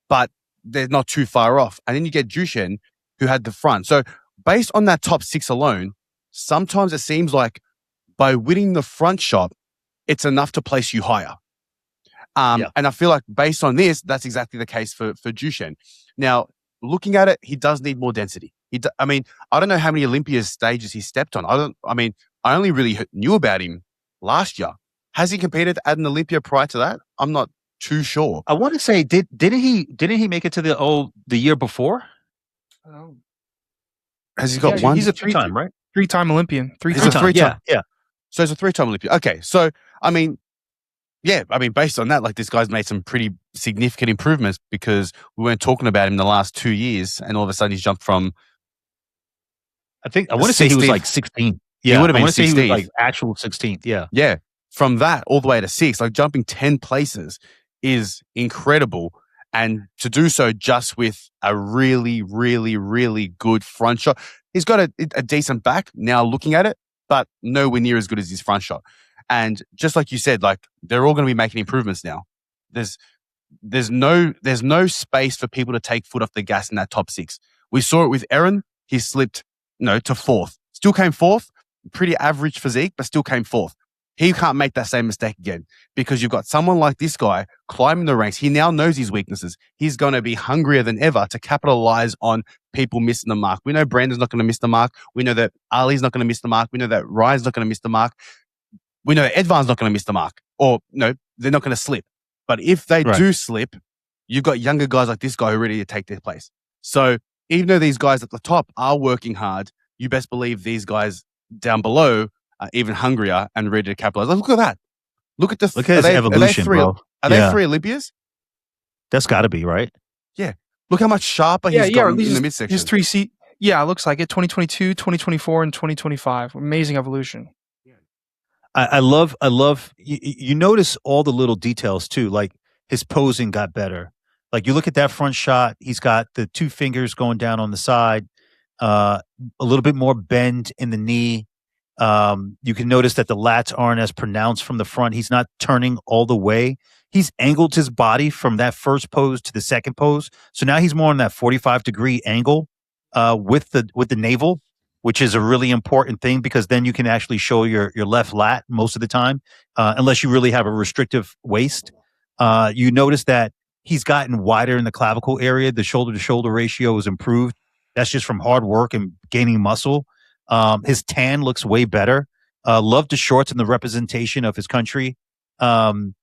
but they're not too far off. And then you get Jushen, who had the front. So based on that top 6 alone, sometimes it seems like by winning the front shot, it's enough to place you higher. And I feel like based on this, that's exactly the case for Jushen. Now, looking at it, he does need more density. I don't know how many Olympia stages he stepped on. I only really knew about him last year. Has he competed at an Olympia prior to that? I'm not too sure.
I want to say, didn't he make it to the year before?
Has he got one?
He's a
3-time, right?
3-time Olympian.
He's a 3-time.
Yeah.
So he's a 3-time Olympian. Okay, so based on that, like this guy's made some pretty significant improvements because we weren't talking about him in the last 2 years, and all of a sudden he's jumped from.
I want to say he was like 16. Yeah,
he would have been
16.
He was
like actual 16th. Yeah.
Yeah. From that all the way to 6, like jumping 10 places is incredible. And to do so just with a really, really, really good front shot. He's got a decent back now looking at it, but nowhere near as good as his front shot. And just like you said, like they're all going to be making improvements now. There's no space for people to take foot off the gas in that top 6. We saw it with Aaron. He slipped to 4th. Still came 4th. Pretty average physique, but still came 4th. He can't make that same mistake again because you've got someone like this guy climbing the ranks. He now knows his weaknesses. He's going to be hungrier than ever to capitalize on people missing the mark. We know Brandon's not going to miss the mark. We know that Ali's not going to miss the mark. We know that Ryan's not going to miss the mark. We know that Edvon's not going to miss the mark. Or, no, they're not going to slip. But if they do slip, you've got younger guys like this guy who are ready to take their place. So even though these guys at the top are working hard, you best believe these guys down below are even hungrier and ready to capitalize. Look at that. Look at his evolution, bro. Are they 3 Olympias?
That's got to be, right?
Yeah. Look how much sharper he's gotten in the midsection.
His 3 seat. Yeah, it looks like it. 2022, 2024, and 2025. Amazing evolution.
I love. You notice all the little details too. Like his posing got better. Like you look at that front shot. He's got the 2 fingers going down on the side. A little bit more bend in the knee. You can notice that the lats aren't as pronounced from the front. He's not turning all the way. He's angled his body from that first pose to the second pose. So now he's more on that 45-degree angle with the navel, which is a really important thing because then you can actually show your left lat most of the time, unless you really have a restrictive waist. You notice that he's gotten wider in the clavicle area. The shoulder-to-shoulder ratio is improved. That's just from hard work and gaining muscle. His tan looks way better. Love the shorts and the representation of his country. The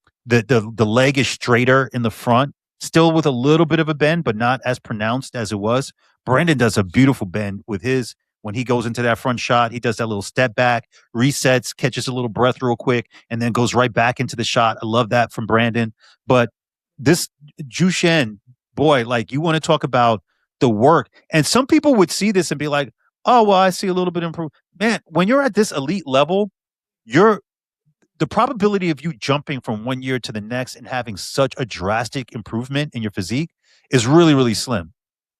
leg is straighter in the front, still with a little bit of a bend, but not as pronounced as it was. Brandon does a beautiful bend with his. When he goes into that front shot, he does that little step back, resets, catches a little breath real quick, and then goes right back into the shot. I love that from Brandon. But this Jushen, boy, like you want to talk about the work. And some people would see this and be like, oh, well, I see a little bit of improvement. Man, when you're at this elite level, the probability of you jumping from one year to the next and having such a drastic improvement in your physique is really, really slim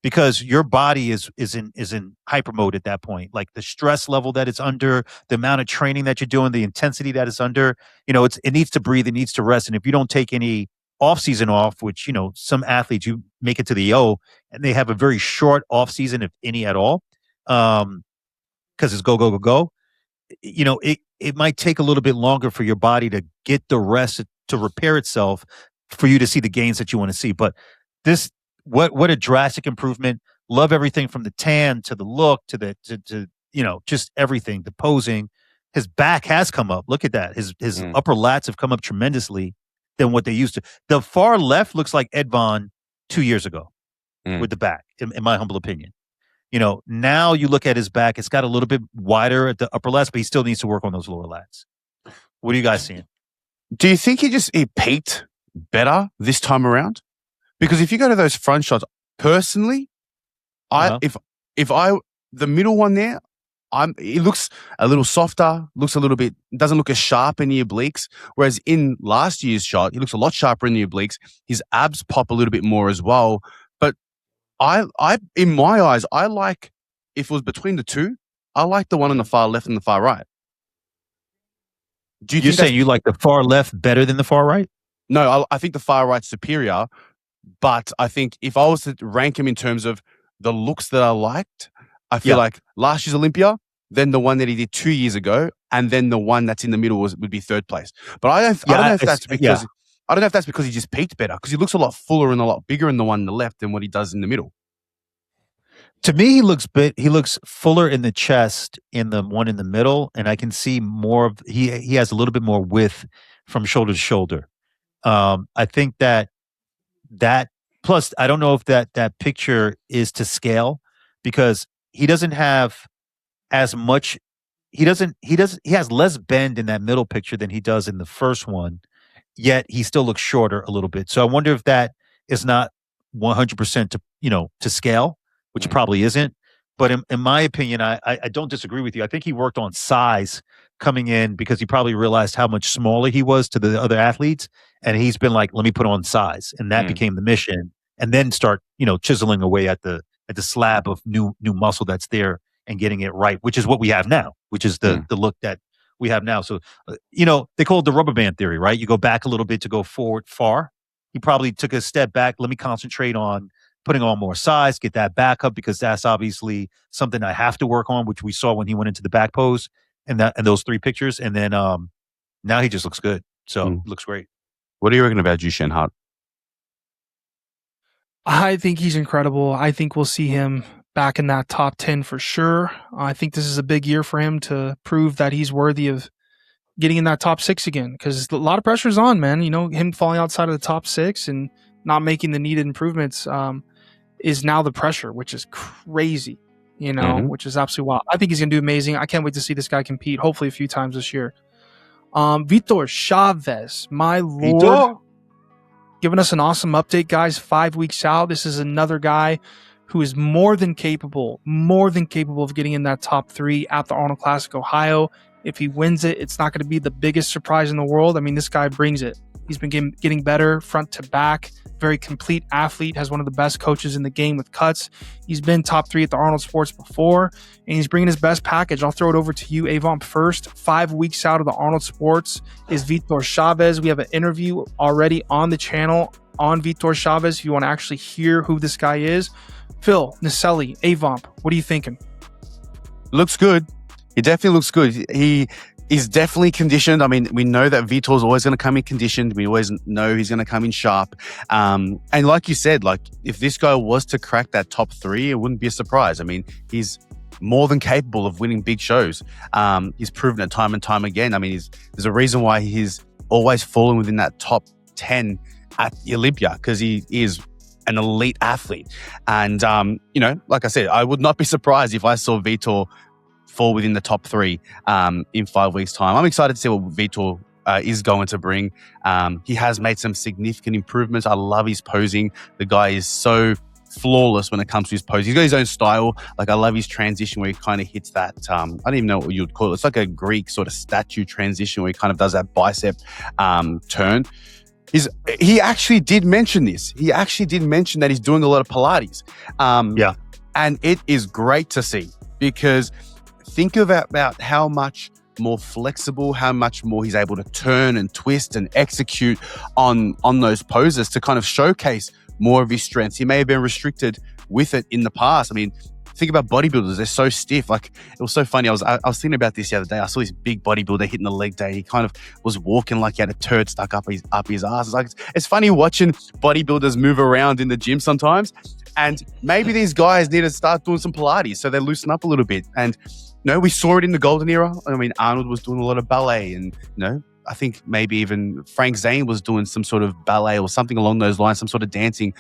because your body is in hyper mode at that point. Like the stress level that it's under, the amount of training that you're doing, the intensity that it's under, it needs to breathe, it needs to rest. And if you don't take any off season off, which, some athletes, you make it to the O and they have a very short off season, if any at all, because it's go. It might take a little bit longer for your body to get the rest to repair itself for you to see the gains that you want to see. But what a drastic improvement. Love everything from the tan to the look to just everything, the posing. His back has come up. Look at that. His upper lats have come up tremendously than what they used to. The far left looks like Ed Von 2 years ago with the back, in my humble opinion. Now you look at his back, it's got a little bit wider at the upper lats, but he still needs to work on those lower lats. What are you guys seeing?
Do you think he peaked better this time around? Because if you go to those front shots, personally, the middle one there, it looks a little softer, doesn't look as sharp in the obliques. Whereas in last year's shot, he looks a lot sharper in the obliques. His abs pop a little bit more as well. I in my eyes, I like, if it was between the two, I like the one on the far left and the far right.
You're saying you like the far left better than the far right?
No, I think the far right's superior, but I think if I was to rank him in terms of the looks that I liked, I feel like last year's Olympia, then the one that he did 2 years ago, and then the one that's in the middle would be third place. But I don't know if that's because... I don't know if that's because he just peaked better, because he looks a lot fuller and a lot bigger in the one on the left than what he does in the middle.
To me, he looks fuller in the chest in the one in the middle, and I can see more of he has a little bit more width from shoulder to shoulder. I think that plus I don't know if that picture is to scale because he doesn't have as much. He has less bend in that middle picture than he does in the first one. Yet he still looks shorter a little bit. So I wonder if that is not 100% to scale, which it probably isn't. But in my opinion, I don't disagree with you. I think he worked on size coming in because he probably realized how much smaller he was to the other athletes. And he's been like, let me put on size. And that became the mission. And then start, chiseling away at the slab of new muscle that's there and getting it right, which is what we have now, which is the look that we have now. So, they call it the rubber band theory, right? You go back a little bit to go forward far. He probably took a step back. Let me concentrate on putting on more size, get that back up, because that's obviously something I have to work on, which we saw when he went into the back pose and those three pictures. And then now he just looks good. So looks great.
What do you reckon about Jushen HART?
I think he's incredible. I think we'll see him back in that top 10 for sure. I think this is a big year for him to prove that he's worthy of getting in that top 6 again, because a lot of pressure's on, man. Him falling outside of the top 6 and not making the needed improvements is now the pressure, which is crazy, which is absolutely wild. I think he's going to do amazing. I can't wait to see this guy compete, hopefully a few times this year. Vitor Chaves, my lord, giving us an awesome update, guys. 5 weeks out. This is another guy who is more than capable of getting in that top 3 at the Arnold Classic Ohio. If he wins it, it's not going to be the biggest surprise in the world. I mean, this guy brings it He's been getting better front to back. Very complete athlete, has one of the best coaches in the game with cuts. He's been top 3 at the Arnold Sports before, and he's bringing his best package. I'll throw it over to you, Avamp, first. 5 weeks out of the Arnold Sports is Vitor Chaves. We have an interview already on the channel on Vitor Chaves if you want to actually hear who this guy is. Phil, Naselli, Avamp, what are you thinking?
Looks good. He definitely looks good. He is definitely conditioned. I mean, we know that Vitor's always going to come in conditioned. We always know he's going to come in sharp. And like you said, like if this guy was to crack that top 3, it wouldn't be a surprise. I mean, he's more than capable of winning big shows. He's proven it time and time again. I mean, there's a reason why he's always fallen within that top 10 at Olympia, because he is an elite athlete. And, like I said, I would not be surprised if I saw Vitor fall within the top 3 in 5 weeks' time. I'm excited to see what Vitor is going to bring. He has made some significant improvements. I love his posing. The guy is so flawless when it comes to his pose. He's got his own style. Like, I love his transition where he kind of hits that, I don't even know what you would call it. It's like a Greek sort of statue transition where he kind of does that bicep turn. He actually did mention this. He actually did mention that he's doing a lot of Pilates. And it is great to see, because think about how much more flexible, how much more he's able to turn and twist and execute on those poses to kind of showcase more of his strengths. He may have been restricted with it in the past. I mean, think about bodybuilders. They're so stiff. Like, it was so funny. I was thinking about this the other day. I saw this big bodybuilder hitting the leg day. He kind of was walking like he had a turd stuck up his ass. It's funny watching bodybuilders move around in the gym sometimes. And maybe these guys need to start doing some Pilates so they loosen up a little bit. And, we saw it in the golden era. I mean, Arnold was doing a lot of ballet, and, I think maybe even Frank Zane was doing some sort of ballet or something along those lines, some sort of dancing.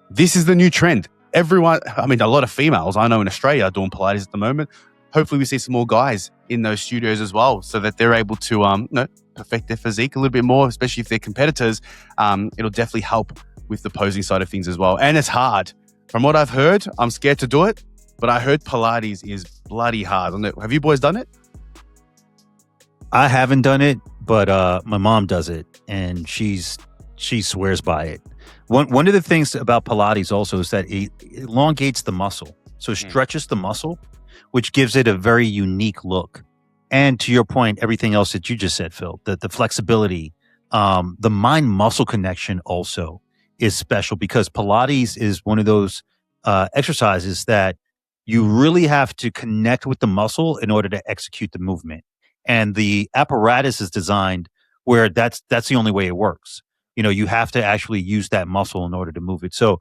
This is the new trend. Everyone, I mean, a lot of females I know in Australia are doing Pilates at the moment. Hopefully we see some more guys in those studios as well, so that they're able to perfect their physique a little bit more, especially if they're competitors. It'll definitely help with the posing side of things as well. And it's hard. From what I've heard, I'm scared to do it, but I heard Pilates is bloody hard. Have you boys done it?
I haven't done it, but my mom does it, and she swears by it. One of the things about Pilates also is that it elongates the muscle. So it stretches the muscle, which gives it a very unique look. And to your point, everything else that you just said, Phil, the flexibility, the mind-muscle connection also is special, because Pilates is one of those exercises that you really have to connect with the muscle in order to execute the movement. And the apparatus is designed where that's the only way it works. You have to actually use that muscle in order to move it. So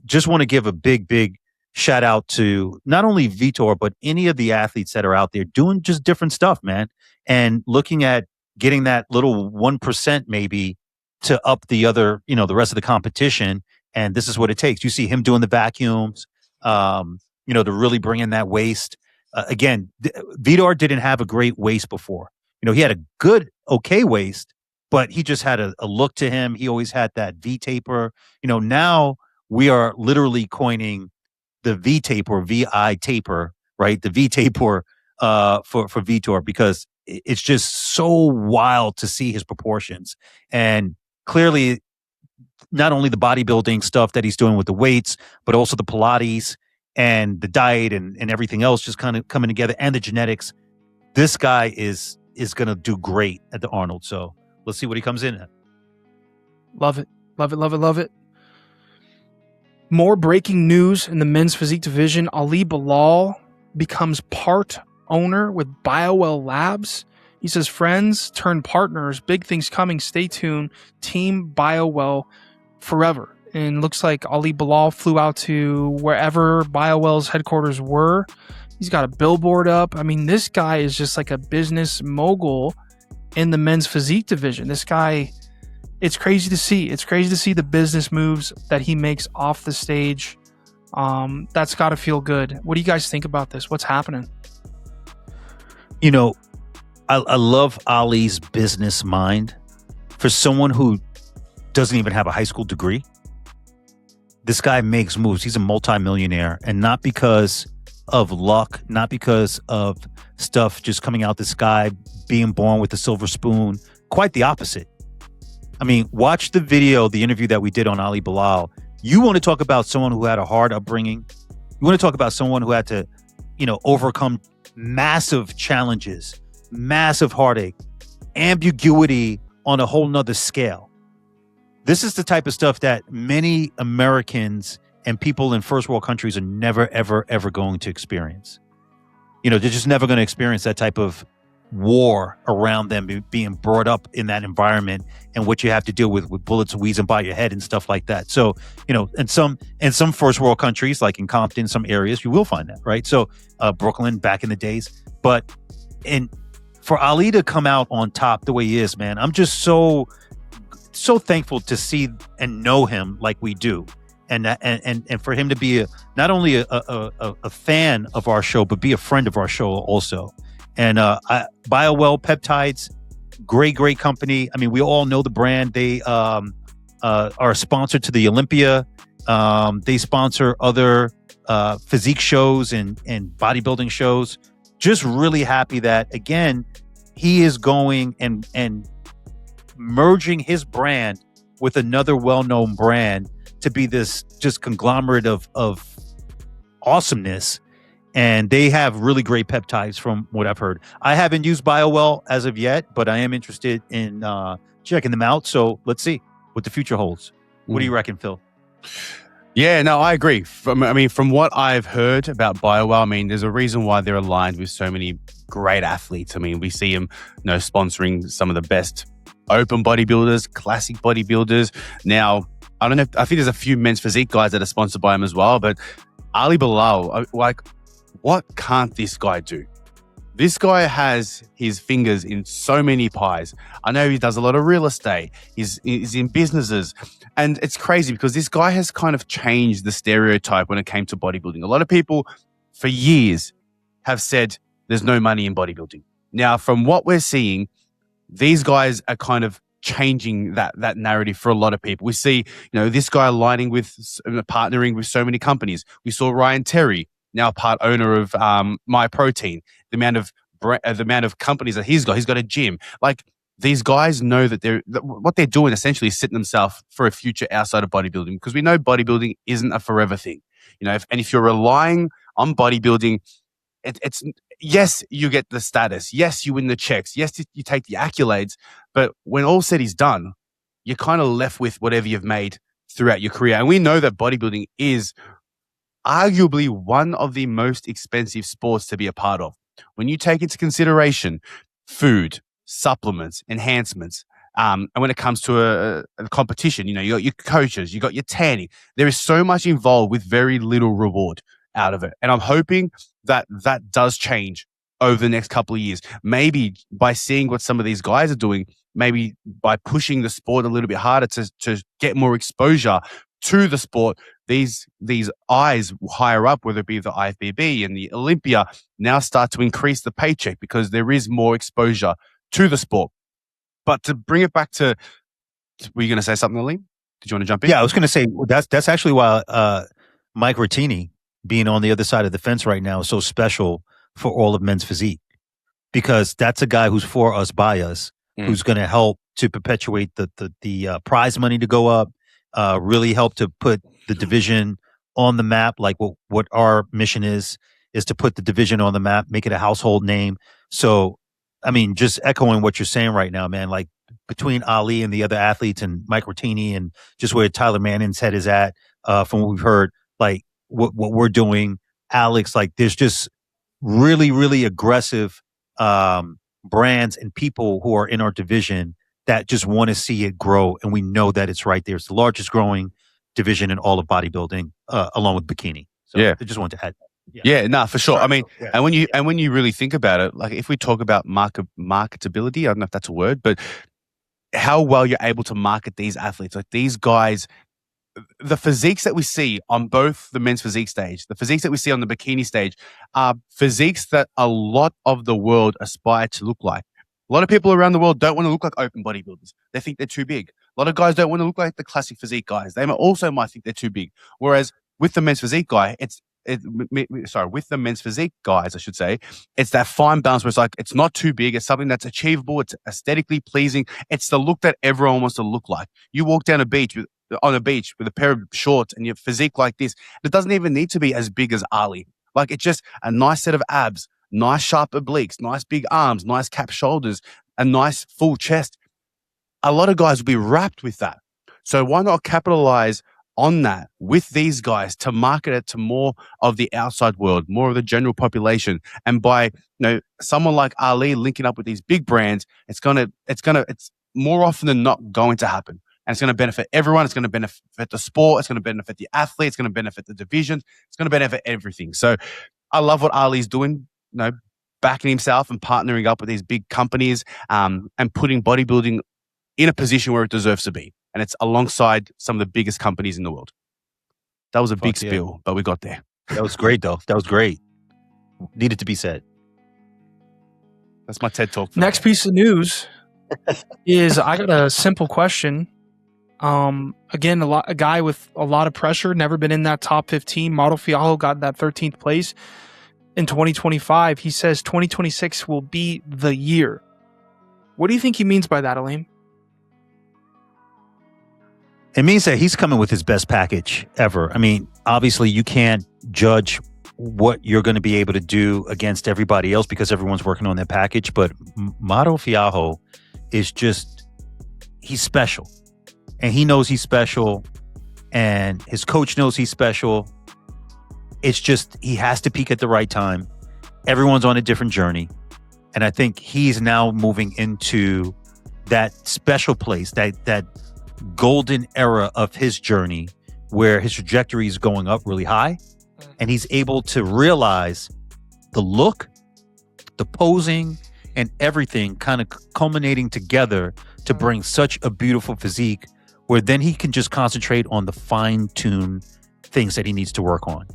just want to give a big shout out to not only Vitor, but any of the athletes that are out there doing just different stuff, man. And looking at getting that little 1% maybe to up the other, the rest of the competition. And this is what it takes. You see him doing the vacuums, to really bring in that waist. Again, Vitor didn't have a great waist before. He had a good, okay waist, but he just had a look to him. He always had that V taper. Now we are literally coining the V taper, VI taper, right? The V taper for Vitor, because it's just so wild to see his proportions. And clearly, not only the bodybuilding stuff that he's doing with the weights, but also the Pilates and the diet and everything else just kind of coming together, and the genetics. This guy is going to do great at the Arnold. So let's see what he comes in at.
Love it. Love it, love it, love it. More breaking news in the men's physique division. Ali Bilal becomes part owner with BioWell Labs. He says, friends turn partners. Big things coming. Stay tuned. Team BioWell forever. And looks like Ali Bilal flew out to wherever BioWell's headquarters were. He's got a billboard up. I mean, this guy is just like a business mogul in the men's physique division. This guy, it's crazy to see. It's crazy to see the business moves that he makes off the stage. That's got to feel good. What do you guys think about this? What's happening?
I love Ali's business mind. For someone who doesn't even have a high school degree, this guy makes moves. He's a multimillionaire, and not because of luck, not because of stuff just coming out the sky, being born with a silver spoon. Quite the opposite. I mean, watch the video, the interview that we did on Ali Bilal. You want to talk about someone who had a hard upbringing. You want to talk about someone who had to, overcome massive challenges, massive heartache, ambiguity on a whole nother scale. This is the type of stuff that many Americans and people in first world countries are never, ever, ever going to experience. They're just never going to experience that type of war around them, being brought up in that environment and what you have to deal with bullets wheezing by your head and stuff like that. So, in some first world countries, like in Compton, some areas, you will find that, right? So Brooklyn back in the days. But for Ali to come out on top the way he is, man, I'm just so thankful to see and know him like we do. And for him to be not only a fan of our show, but be a friend of our show also. And BioWell Peptides, great company. I mean, we all know the brand. They are a sponsor to the Olympia. They sponsor other physique shows and bodybuilding shows. Just really happy that, again, he is going and merging his brand with another well-known brand to be this just conglomerate of awesomeness. And they have really great peptides from what I've heard. I haven't used BioWell as of yet, but I am interested in checking them out. So let's see what the future holds. What do you reckon, Phil?
Yeah, no, I agree. From what I've heard about BioWell, there's a reason why they're aligned with so many great athletes. We see them, sponsoring some of the best open bodybuilders, classic bodybuilders. Now, I don't know. I think there's a few men's physique guys that are sponsored by him as well. But Ali Bilal, what can't this guy do? This guy has his fingers in so many pies. I know he does a lot of real estate. He's in businesses. And it's crazy because this guy has kind of changed the stereotype when it came to bodybuilding. A lot of people for years have said there's no money in bodybuilding. Now, from what we're seeing, these guys are kind of changing that narrative for a lot of people. We see, this guy aligning with, partnering with so many companies. We saw Ryan Terry, now part owner of MyProtein. The amount of companies that he's got a gym. Like, these guys know that what they're doing essentially is setting themselves for a future outside of bodybuilding, because we know bodybuilding isn't a forever thing. If you're relying on bodybuilding, it's yes, you get the status. Yes, you win the checks. Yes, you take the accolades. But when all said is done, you're kind of left with whatever you've made throughout your career. And we know that bodybuilding is arguably one of the most expensive sports to be a part of. When you take into consideration food, supplements, enhancements, and when it comes to a competition, you got your coaches, you got your tanning. There is so much involved with very little reward out of it. And I'm hoping that does change over the next couple of years. Maybe by seeing what some of these guys are doing, maybe by pushing the sport a little bit harder to get more exposure to the sport, these eyes higher up, whether it be the IFBB and the Olympia, now start to increase the paycheck because there is more exposure to the sport. But to bring it back to, were you going to say something, Aleem? Did you want to jump in?
Yeah, I was going to say that's actually why Mike Rattini being on the other side of the fence right now is so special for all of men's physique, because that's a guy who's for us, by us, who's going to help to perpetuate the prize money to go up, really help to put the division on the map. Like what our mission is to put the division on the map, make it a household name. So, just echoing what you're saying right now, man, like between Ali and the other athletes and Mike Rattini and just where Tyler Manning's head is at, from what we've heard, like what we're doing, Alex, like there's just really, really aggressive brands and people who are in our division that just want to see it grow. And we know that it's right there. It's the largest growing division in all of bodybuilding, along with bikini. So I just wanted to add that.
Yeah, no, for sure. And when you really think about it, like if we talk about marketability, I don't know if that's a word, but how well you're able to market these athletes, like these guys, the physiques that we see on both the men's physique stage, the physiques that we see on the bikini stage, are physiques that a lot of the world aspire to look like. A lot of people around the world don't want to look like open bodybuilders. They think they're too big. A lot of guys don't want to look like the classic physique guys. They also might think they're too big. Whereas with the men's physique guy, it's with the men's physique guys, I should say, it's that fine balance where it's like, it's not too big. It's something that's achievable. It's aesthetically pleasing. It's the look that everyone wants to look like. You walk down on a beach with a pair of shorts and your physique like this, it doesn't even need to be as big as Ali. Like, it's just a nice set of abs, nice sharp obliques, nice big arms, nice cap shoulders, a nice full chest. A lot of guys will be wrapped with that. So why not capitalize on that with these guys to market it to more of the outside world, more of the general population? And by someone like Ali linking up with these big brands, it's more often than not going to happen. And it's going to benefit everyone. It's going to benefit the sport. It's going to benefit the athlete. It's going to benefit the division. It's going to benefit everything. So I love what Ali's doing, backing himself and partnering up with these big companies, and putting bodybuilding in a position where it deserves to be. And it's alongside some of the biggest companies in the world. That was a big spiel, but we got there.
That was great, though. That was great. Needed to be said.
That's my TED Talk.
Next piece of news is I got a simple question. Again, a guy with a lot of pressure, never been in that top 15. Mauro Fialho got that 13th place in 2025. He says 2026 will be the year. What do you think he means by that, Aleem?
It means that he's coming with his best package ever. I mean, obviously you can't judge what you're going to be able to do against everybody else because everyone's working on their package. But Mauro Fialho is he's special. And he knows he's special. And his coach knows he's special. It's just, he has to peak at the right time. Everyone's on a different journey. And I think he's now moving into that special place, that golden era of his journey where his trajectory is going up really high. And he's able to realize the look, the posing, and everything kind of culminating together to bring such a beautiful physique where then he can just concentrate on the fine-tuned things that he needs to work on.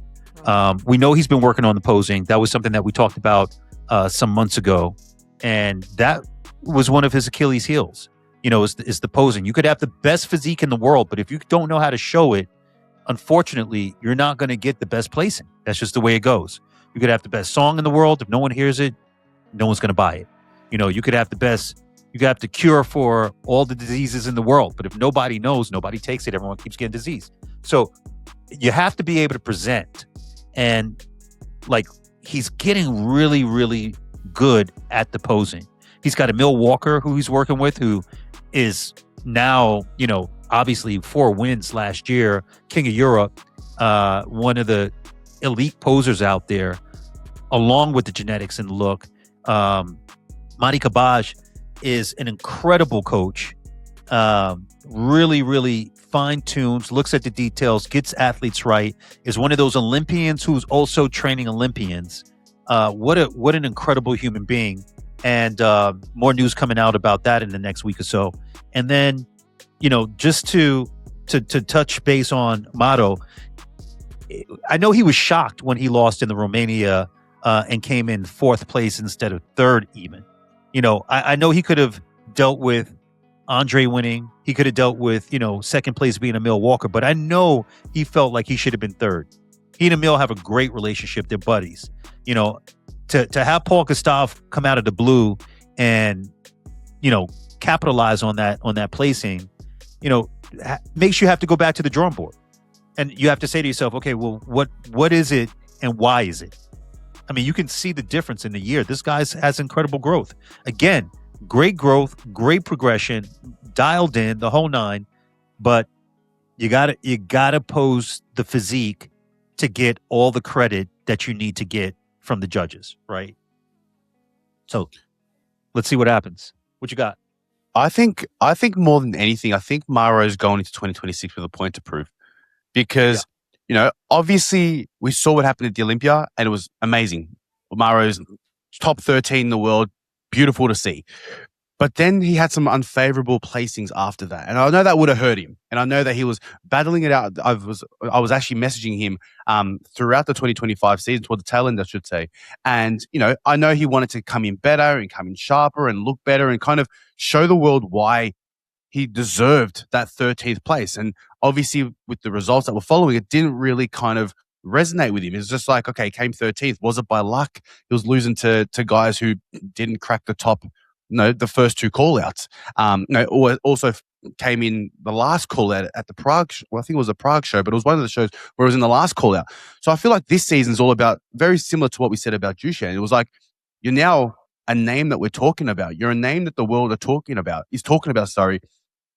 We know he's been working on the posing. That was something that we talked about some months ago. And that was one of his Achilles heels, is the posing. You could have the best physique in the world, but if you don't know how to show it, unfortunately, you're not going to get the best placing. That's just the way it goes. You could have the best song in the world. If no one hears it, no one's going to buy it. You could have you could have the cure for all the diseases in the world. But if nobody knows, nobody takes it, everyone keeps getting disease. So you have to be able to present. And he's getting really, really good at the posing. He's got Emil Walker, who he's working with, who is now, obviously 4 wins last year, King of Europe, one of the elite posers out there, along with the genetics and look. Madi Kabaj is an incredible coach, really, really fine-tunes, looks at the details, gets athletes right, is one of those Olympians who's also training Olympians. What an incredible human being. And more news coming out about that in the next week or so. And then, just to touch base on Mauro, I know he was shocked when he lost in the Romania and came in 4th place instead of 3rd even. I know he could have dealt with Andrei winning. He could have dealt with, 2nd place being Emil Walker. But I know he felt like he should have been 3rd. He and Emil have a great relationship. They're buddies. To have Paul Gustav come out of the blue and, capitalize on that placing, makes you have to go back to the drawing board. And you have to say to yourself, okay, well, what is it and why is it? I mean, you can see the difference in the year. This guy has incredible growth. Again, great growth, great progression, dialed in, the whole 9. But you gotta pose the physique to get all the credit that you need to get from the judges, right? So let's see what happens. What you got?
I think more than anything, I think Mauro's going into 2026 with a point to prove. Because, obviously we saw what happened at the Olympia and it was amazing. Mauro's top 13 in the world, beautiful to see. But then he had some unfavorable placings after that. And I know that would have hurt him. And I know that he was battling it out. I was actually messaging him throughout the 2025 season, toward the tail end, I should say. And, I know he wanted to come in better and come in sharper and look better and kind of show the world why he deserved that 13th place. And obviously with the results that were following, it didn't really kind of resonate with him. It's just like, okay, he came 13th. Was it by luck? He was losing to guys who didn't crack the top, the first two call-outs. Also came in the last call-out at the Prague, I think it was a Prague show, but it was one of the shows where it was in the last call-out. So I feel like this season's all about, very similar to what we said about Dushan. It was like, you're now a name that we're talking about. You're a name that the world is talking about.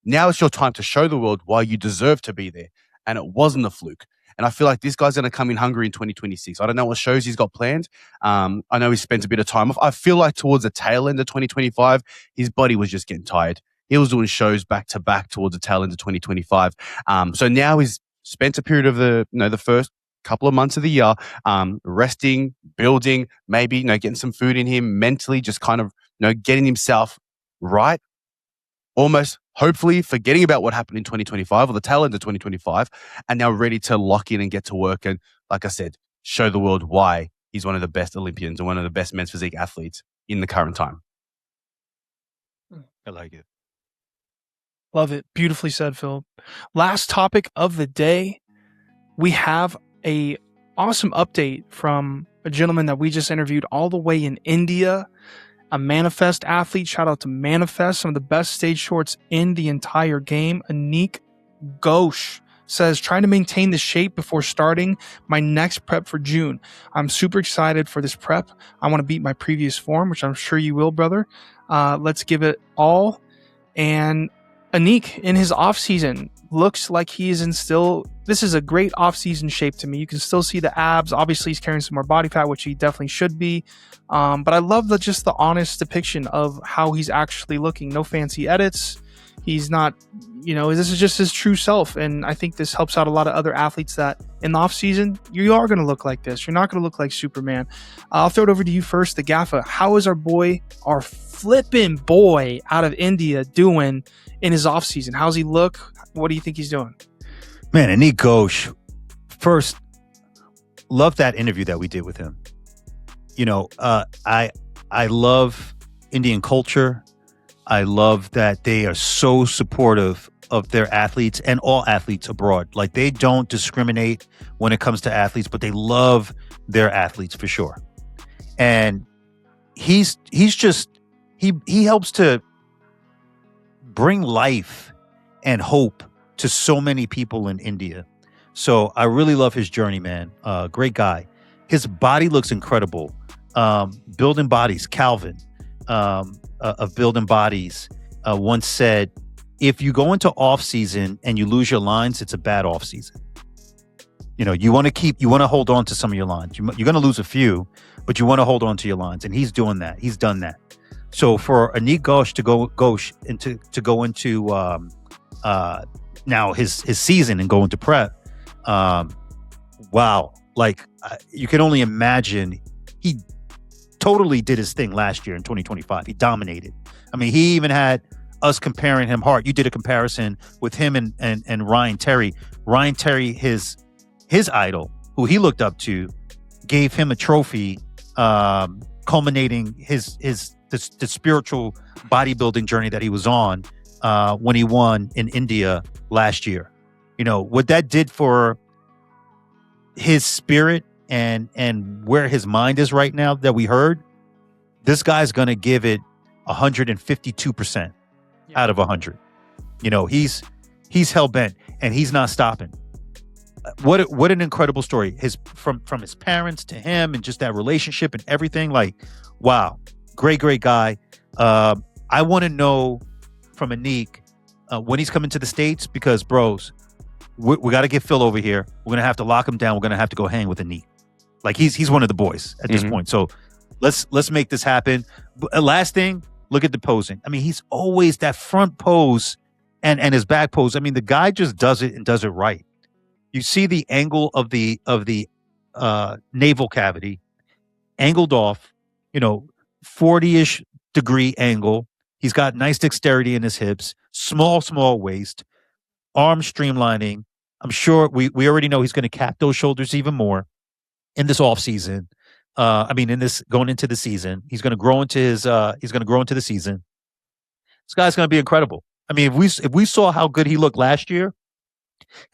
Now it's your time to show the world why you deserve to be there. And it wasn't a fluke. And I feel like this guy's going to come in hungry in 2026. I don't know what shows he's got planned. I know he spent a bit of time off. I feel like towards the tail end of 2025, his body was just getting tired. He was doing shows back to back towards the tail end of 2025. So now he's spent a period of the first couple of months of the year, resting, building, maybe, getting some food in him, mentally just kind of, getting himself right. Almost, hopefully, forgetting about what happened in 2025 or the tail end of 2025, and now ready to lock in and get to work. And like I said, show the world why he's one of the best Olympians and one of the best men's physique athletes in the current time.
I like it.
Love it. Beautifully said, Phil. Last topic of the day, we have a awesome update from a gentleman that we just interviewed all the way in India. A Manifest athlete. Shout out to Manifest, some of the best stage shorts in the entire game. Anik Ghosh says, trying to maintain the shape before starting my next prep for June. I'm super excited for this prep. I want to beat my previous form, which I'm sure you will, brother. Let's give it all. And Anik, in his off season, looks like he is in this is a great off-season shape to me. You can still see the abs. Obviously, he's carrying some more body fat, which he definitely should be. But I love just the honest depiction of how he's actually looking. No fancy edits. He's not, this is just his true self. And I think this helps out a lot of other athletes that in the off-season, you are going to look like this. You're not going to look like Superman. I'll throw it over to you first, the Gaffa. How is our flipping boy out of India doing in his off-season? How's he look? What do you think he's doing?
Man, Anik Ghosh, first, love that interview that we did with him. I love Indian culture. I love that they are so supportive of their athletes and all athletes abroad. Like, they don't discriminate when it comes to athletes, but they love their athletes for sure. And he helps to bring life and hope to so many people in India. So I really love his journey, man. Great guy. His body looks incredible. Building Bodies, Calvin, of Building Bodies, once said, if you go into off season and you lose your lines, it's a bad off season. You want to hold on to some of your lines. You're going to lose a few, but you want to hold on to your lines. And he's doing that. He's done that. So for Anik Ghosh to go into now his season and go into prep, wow! Like, you can only imagine. He totally did his thing last year in 2025. He dominated. I mean, he even had us comparing him. HART, you did a comparison with him and Ryan Terry. Ryan Terry, his idol, who he looked up to, gave him a trophy, culminating the spiritual bodybuilding journey that he was on when he won in India last year. What that did for his spirit and where his mind is right now that we heard, this guy's going to give it 152% out of 100. He's hell-bent and he's not stopping. What an incredible story. From his parents to him and just that relationship and everything. Like, wow. Great guy. I want to know from Anik when he's coming to the States, because, bros, we got to get Phil over here. We're going to have to lock him down. We're going to have to go hang with Anik. Like, he's one of the boys at this point. So let's make this happen. Last thing, look at the posing. I mean, he's always that front pose and his back pose. I mean, the guy just does it and does it right. You see the angle of the navel cavity angled off, 40-ish degree angle. He's got nice dexterity in his hips, small waist, arm streamlining. I'm sure we already know he's going to cap those shoulders even more in this off season. In this going into the season, he's going to grow into the season. This guy's going to be incredible. I mean, if we saw how good he looked last year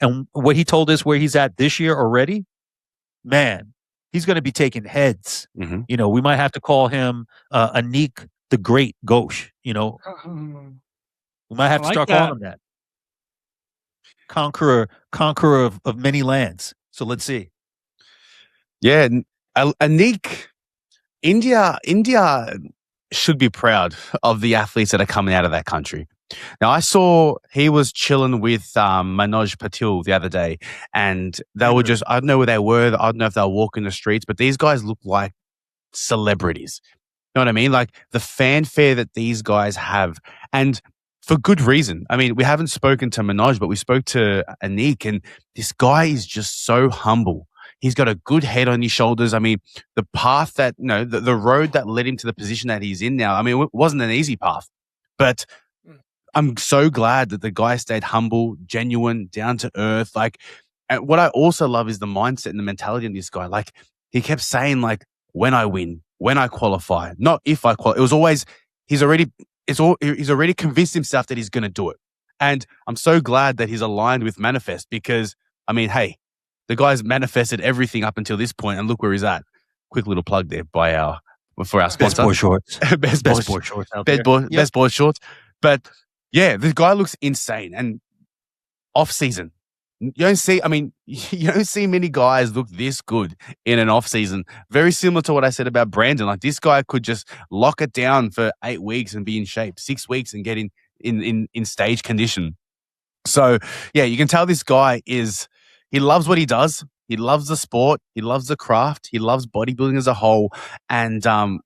and what he told us where he's at this year already, man, he's going to be taking heads.
Mm-hmm.
You know, we might have to call him Anik the Great Ghosh. You know, we might have to start calling him that. Conqueror of many lands. So let's see.
Yeah, Anik, India should be proud of the athletes that are coming out of that country. Now, I saw he was chilling with Manoj Patil the other day, and they were just, I don't know where they were. I don't know if they were walking the streets, but these guys look like celebrities. You know what I mean? Like the fanfare that these guys have, and for good reason. I mean, we haven't spoken to Manoj, but we spoke to Anik, and this guy is just so humble. He's got a good head on his shoulders. I mean, the path that, you know, the road that led him to the position that he's in now, I mean, it wasn't an easy path, but I'm so glad that the guy stayed humble, genuine, down to earth. Like, and what I also love is the mindset and the mentality of this guy. Like, he kept saying, like, when I win, when I qualify, not if I qualify. It was always, he's already convinced himself that he's going to do it. And I'm so glad that he's aligned with Manifest because, I mean, hey, the guy's manifested everything up until this point, and look where he's at. Quick little plug there for our sponsor.
Best boy shorts.
Best boy
shorts out
there. Best boy shorts. But yeah, this guy looks insane. And off season, you don't see many guys look this good in an off season. Very similar to what I said about Brandon. Like this guy could just lock it down for 8 weeks and be in shape, 6 weeks and get in stage condition. So yeah, you can tell this guy he loves what he does. He loves the sport. He loves the craft. He loves bodybuilding as a whole. And I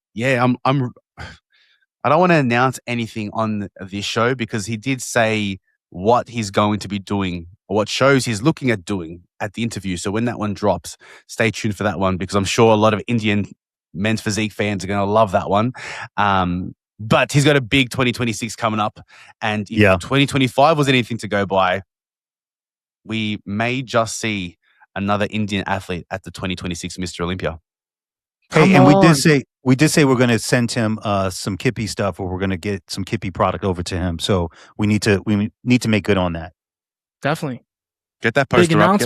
don't want to announce anything on this show because he did say what he's going to be doing or what shows he's looking at doing at the interview. So when that one drops, stay tuned for that one because I'm sure a lot of Indian men's physique fans are going to love that one. But he's got a big 2026 coming up. And if 2025 was anything to go by, we may just see another Indian athlete at the 2026 Mr. Olympia.
Hey, and we did say we're going to send him some Kippy stuff, or we're going to get some Kippy product over to him. So we need to make good on that.
Definitely.
Get that poster up.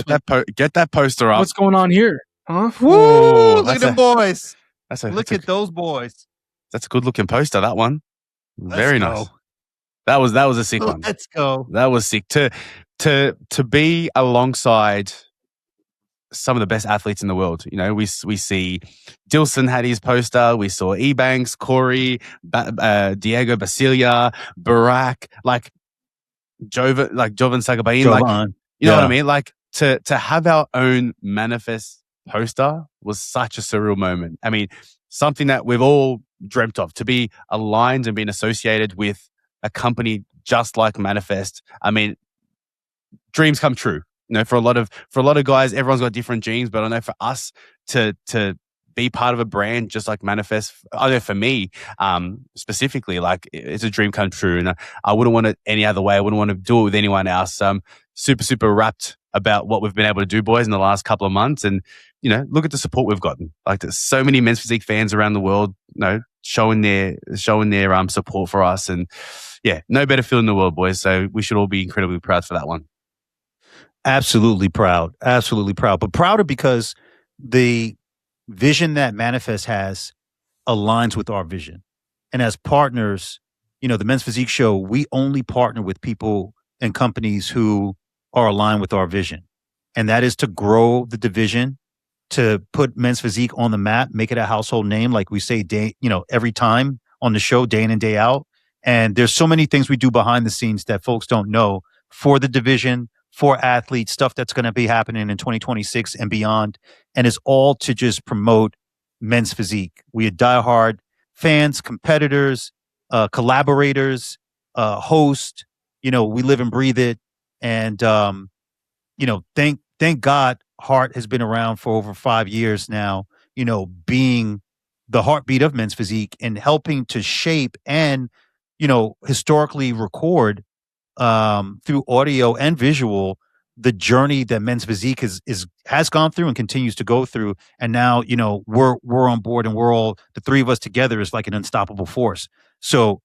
Get that poster up.
What's going on here? Huh?
Woo! Look at them boys. Look at those boys.
That's a good looking poster. That one. Very nice. That was a sick one.
Let's go.
That was sick. To be alongside some of the best athletes in the world. You know, we see Dilson had his poster. We saw Ebanks, Corey, Diego Basilia, Barack, like Jovan Sagabain. Like, you know what I mean? Like to have our own Manifest poster was such a surreal moment. I mean, something that we've all dreamt of, to be aligned and being associated with a company just like Manifest. I mean, dreams come true. You know, for a lot of guys, everyone's got different dreams, but I know for us to be part of a brand just like Manifest, I know for me specifically, like it's a dream come true, and I wouldn't want it any other way. I wouldn't want to do it with anyone else. Super wrapped about what we've been able to do, boys, in the last couple of months, and you know, look at the support we've gotten. Like there's so many men's physique fans around the world, you know, showing their support for us, and yeah, no better feeling in the world, boys. So we should all be incredibly proud for that one.
Absolutely proud. But prouder because the vision that Manifest has aligns with our vision. And as partners, you know, the Men's Physique Show, we only partner with people and companies who are aligned with our vision. And that is to grow the division, to put Men's Physique on the map, make it a household name, like we say every time on the show, day in and day out. And there's so many things we do behind the scenes that folks don't know for the division, for athletes, stuff that's going to be happening in 2026 and beyond. And it's all to just promote Men's Physique. We are diehard fans, competitors, collaborators, hosts. You know, we live and breathe it. And, thank God HART has been around for over 5 years now, you know, being the heartbeat of Men's Physique and helping to shape and, you know, historically record through audio and visual the journey that Men's Physique has gone through and continues to go through. And now, you know, we're on board, and we're all, the three of us together is like an unstoppable force. So,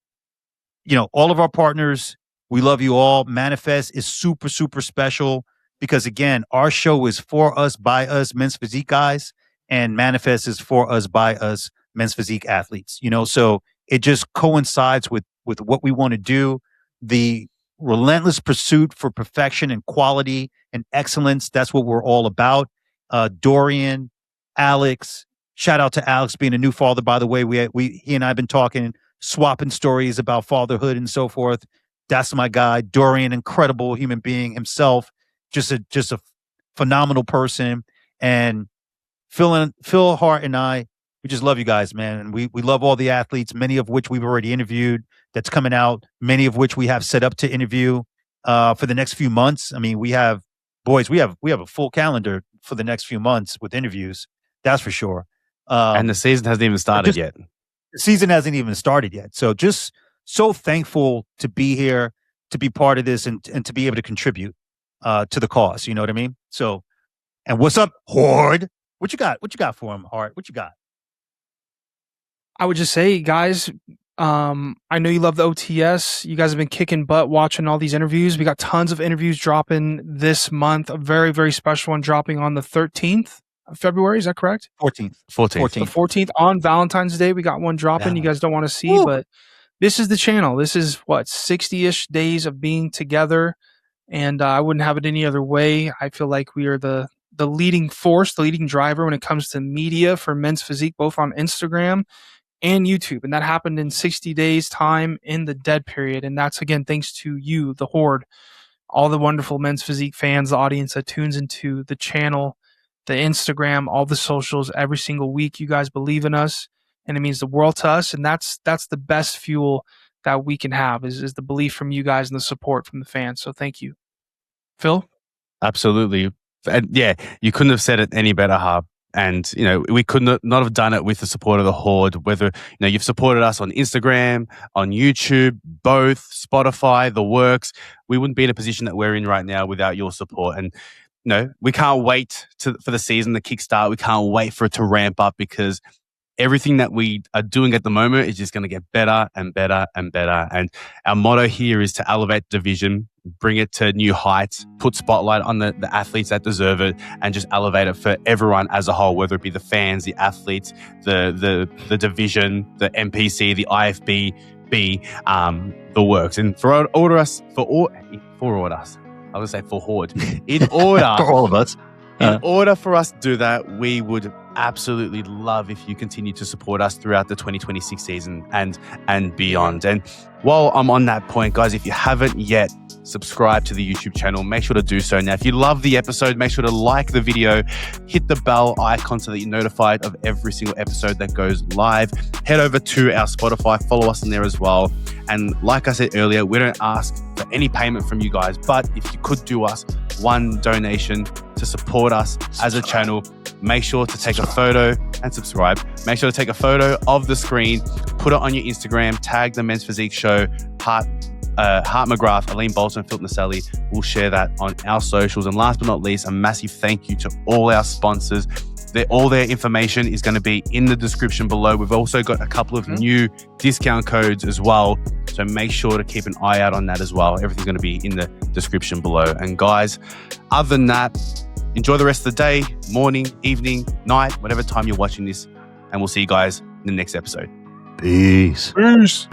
you know, all of our partners, we love you all. Manifest is super, super special. because again, our show is for us, by us, men's physique guys, and Manifest is for us, by us, men's physique athletes. So it just coincides with what we want to do. The relentless pursuit for perfection and quality and excellence. That's what we're all about. Dorian, Alex, shout out to Alex being a new father, by the way. He and I have been talking, swapping stories about fatherhood and so forth. That's my guy. Dorian, incredible human being himself, just a phenomenal person. And Phil, Hart, and I, we just love you guys, man. And we love all the athletes, many of which we've already interviewed. That's coming out. Many of which we have set up to interview for the next few months. I mean, we have a full calendar for the next few months with interviews. That's for sure.
And the season hasn't even started yet.
The season hasn't even started yet. So just so thankful to be here, to be part of this, and to be able to contribute to the cause. You know what I mean? So, and what's up, Horde? What you got? What you got for him, Hart? What you got?
I would just say, guys, I know you love the OTS. You guys have been kicking butt watching all these interviews. We got tons of interviews dropping this month. A very, very special one dropping on the 13th of February. Is that correct?
14th.
The 14th on Valentine's Day. We got one dropping. You guys don't want to see, but this is the channel. This is 60-ish days of being together. And I wouldn't have it any other way. I feel like we are the leading force, the leading driver when it comes to media for men's physique, both on Instagram and YouTube. And that happened in 60 days time in the dead period. And that's, again, thanks to you, the Horde, all the wonderful men's physique fans, the audience that tunes into the channel, the Instagram, all the socials every single week. You guys believe in us, and it means the world to us. And that's the best fuel that we can have is the belief from you guys and the support from the fans. So thank you. Phil?
Absolutely. And yeah, you couldn't have said it any better, Harp. And, we could not have done it with the support of the Horde, whether, you've supported us on Instagram, on YouTube, both, Spotify, the works. We wouldn't be in a position that we're in right now without your support. And, we can't wait for the season to kickstart. We can't wait for it to ramp up, because everything that we are doing at the moment is just going to get better and better and better. And our motto here is to elevate the division, bring it to new heights, put spotlight on the athletes that deserve it, and just elevate it for everyone as a whole, whether it be the fans, the athletes, the division, the NPC, the IFB, the works. And for Horde, in order
for all of us.
In order for us to do that, we would absolutely love if you continue to support us throughout the 2026 season and beyond. And while I'm on that point, guys, if you haven't yet subscribed to the YouTube channel, make sure to do so. Now, if you love the episode, make sure to like the video, hit the bell icon so that you're notified of every single episode that goes live. Head over to our Spotify, follow us in there as well. And like I said earlier, we don't ask for any payment from you guys, but if you could do us one donation to support us as a channel, make sure to take a photo and subscribe. Make sure to take a photo of the screen, put it on your Instagram, tag the Men's Physique Show, Hart McGrath, Aline Bolton, Phil Naselli. We'll share that on our socials. And last but not least, a massive thank you to all our sponsors. All their information is going to be in the description below. We've also got a couple of new discount codes as well. So make sure to keep an eye out on that as well. Everything's going to be in the description below. And guys, other than that, enjoy the rest of the day, morning, evening, night, whatever time you're watching this. And we'll see you guys in the next episode.
Peace.
Peace.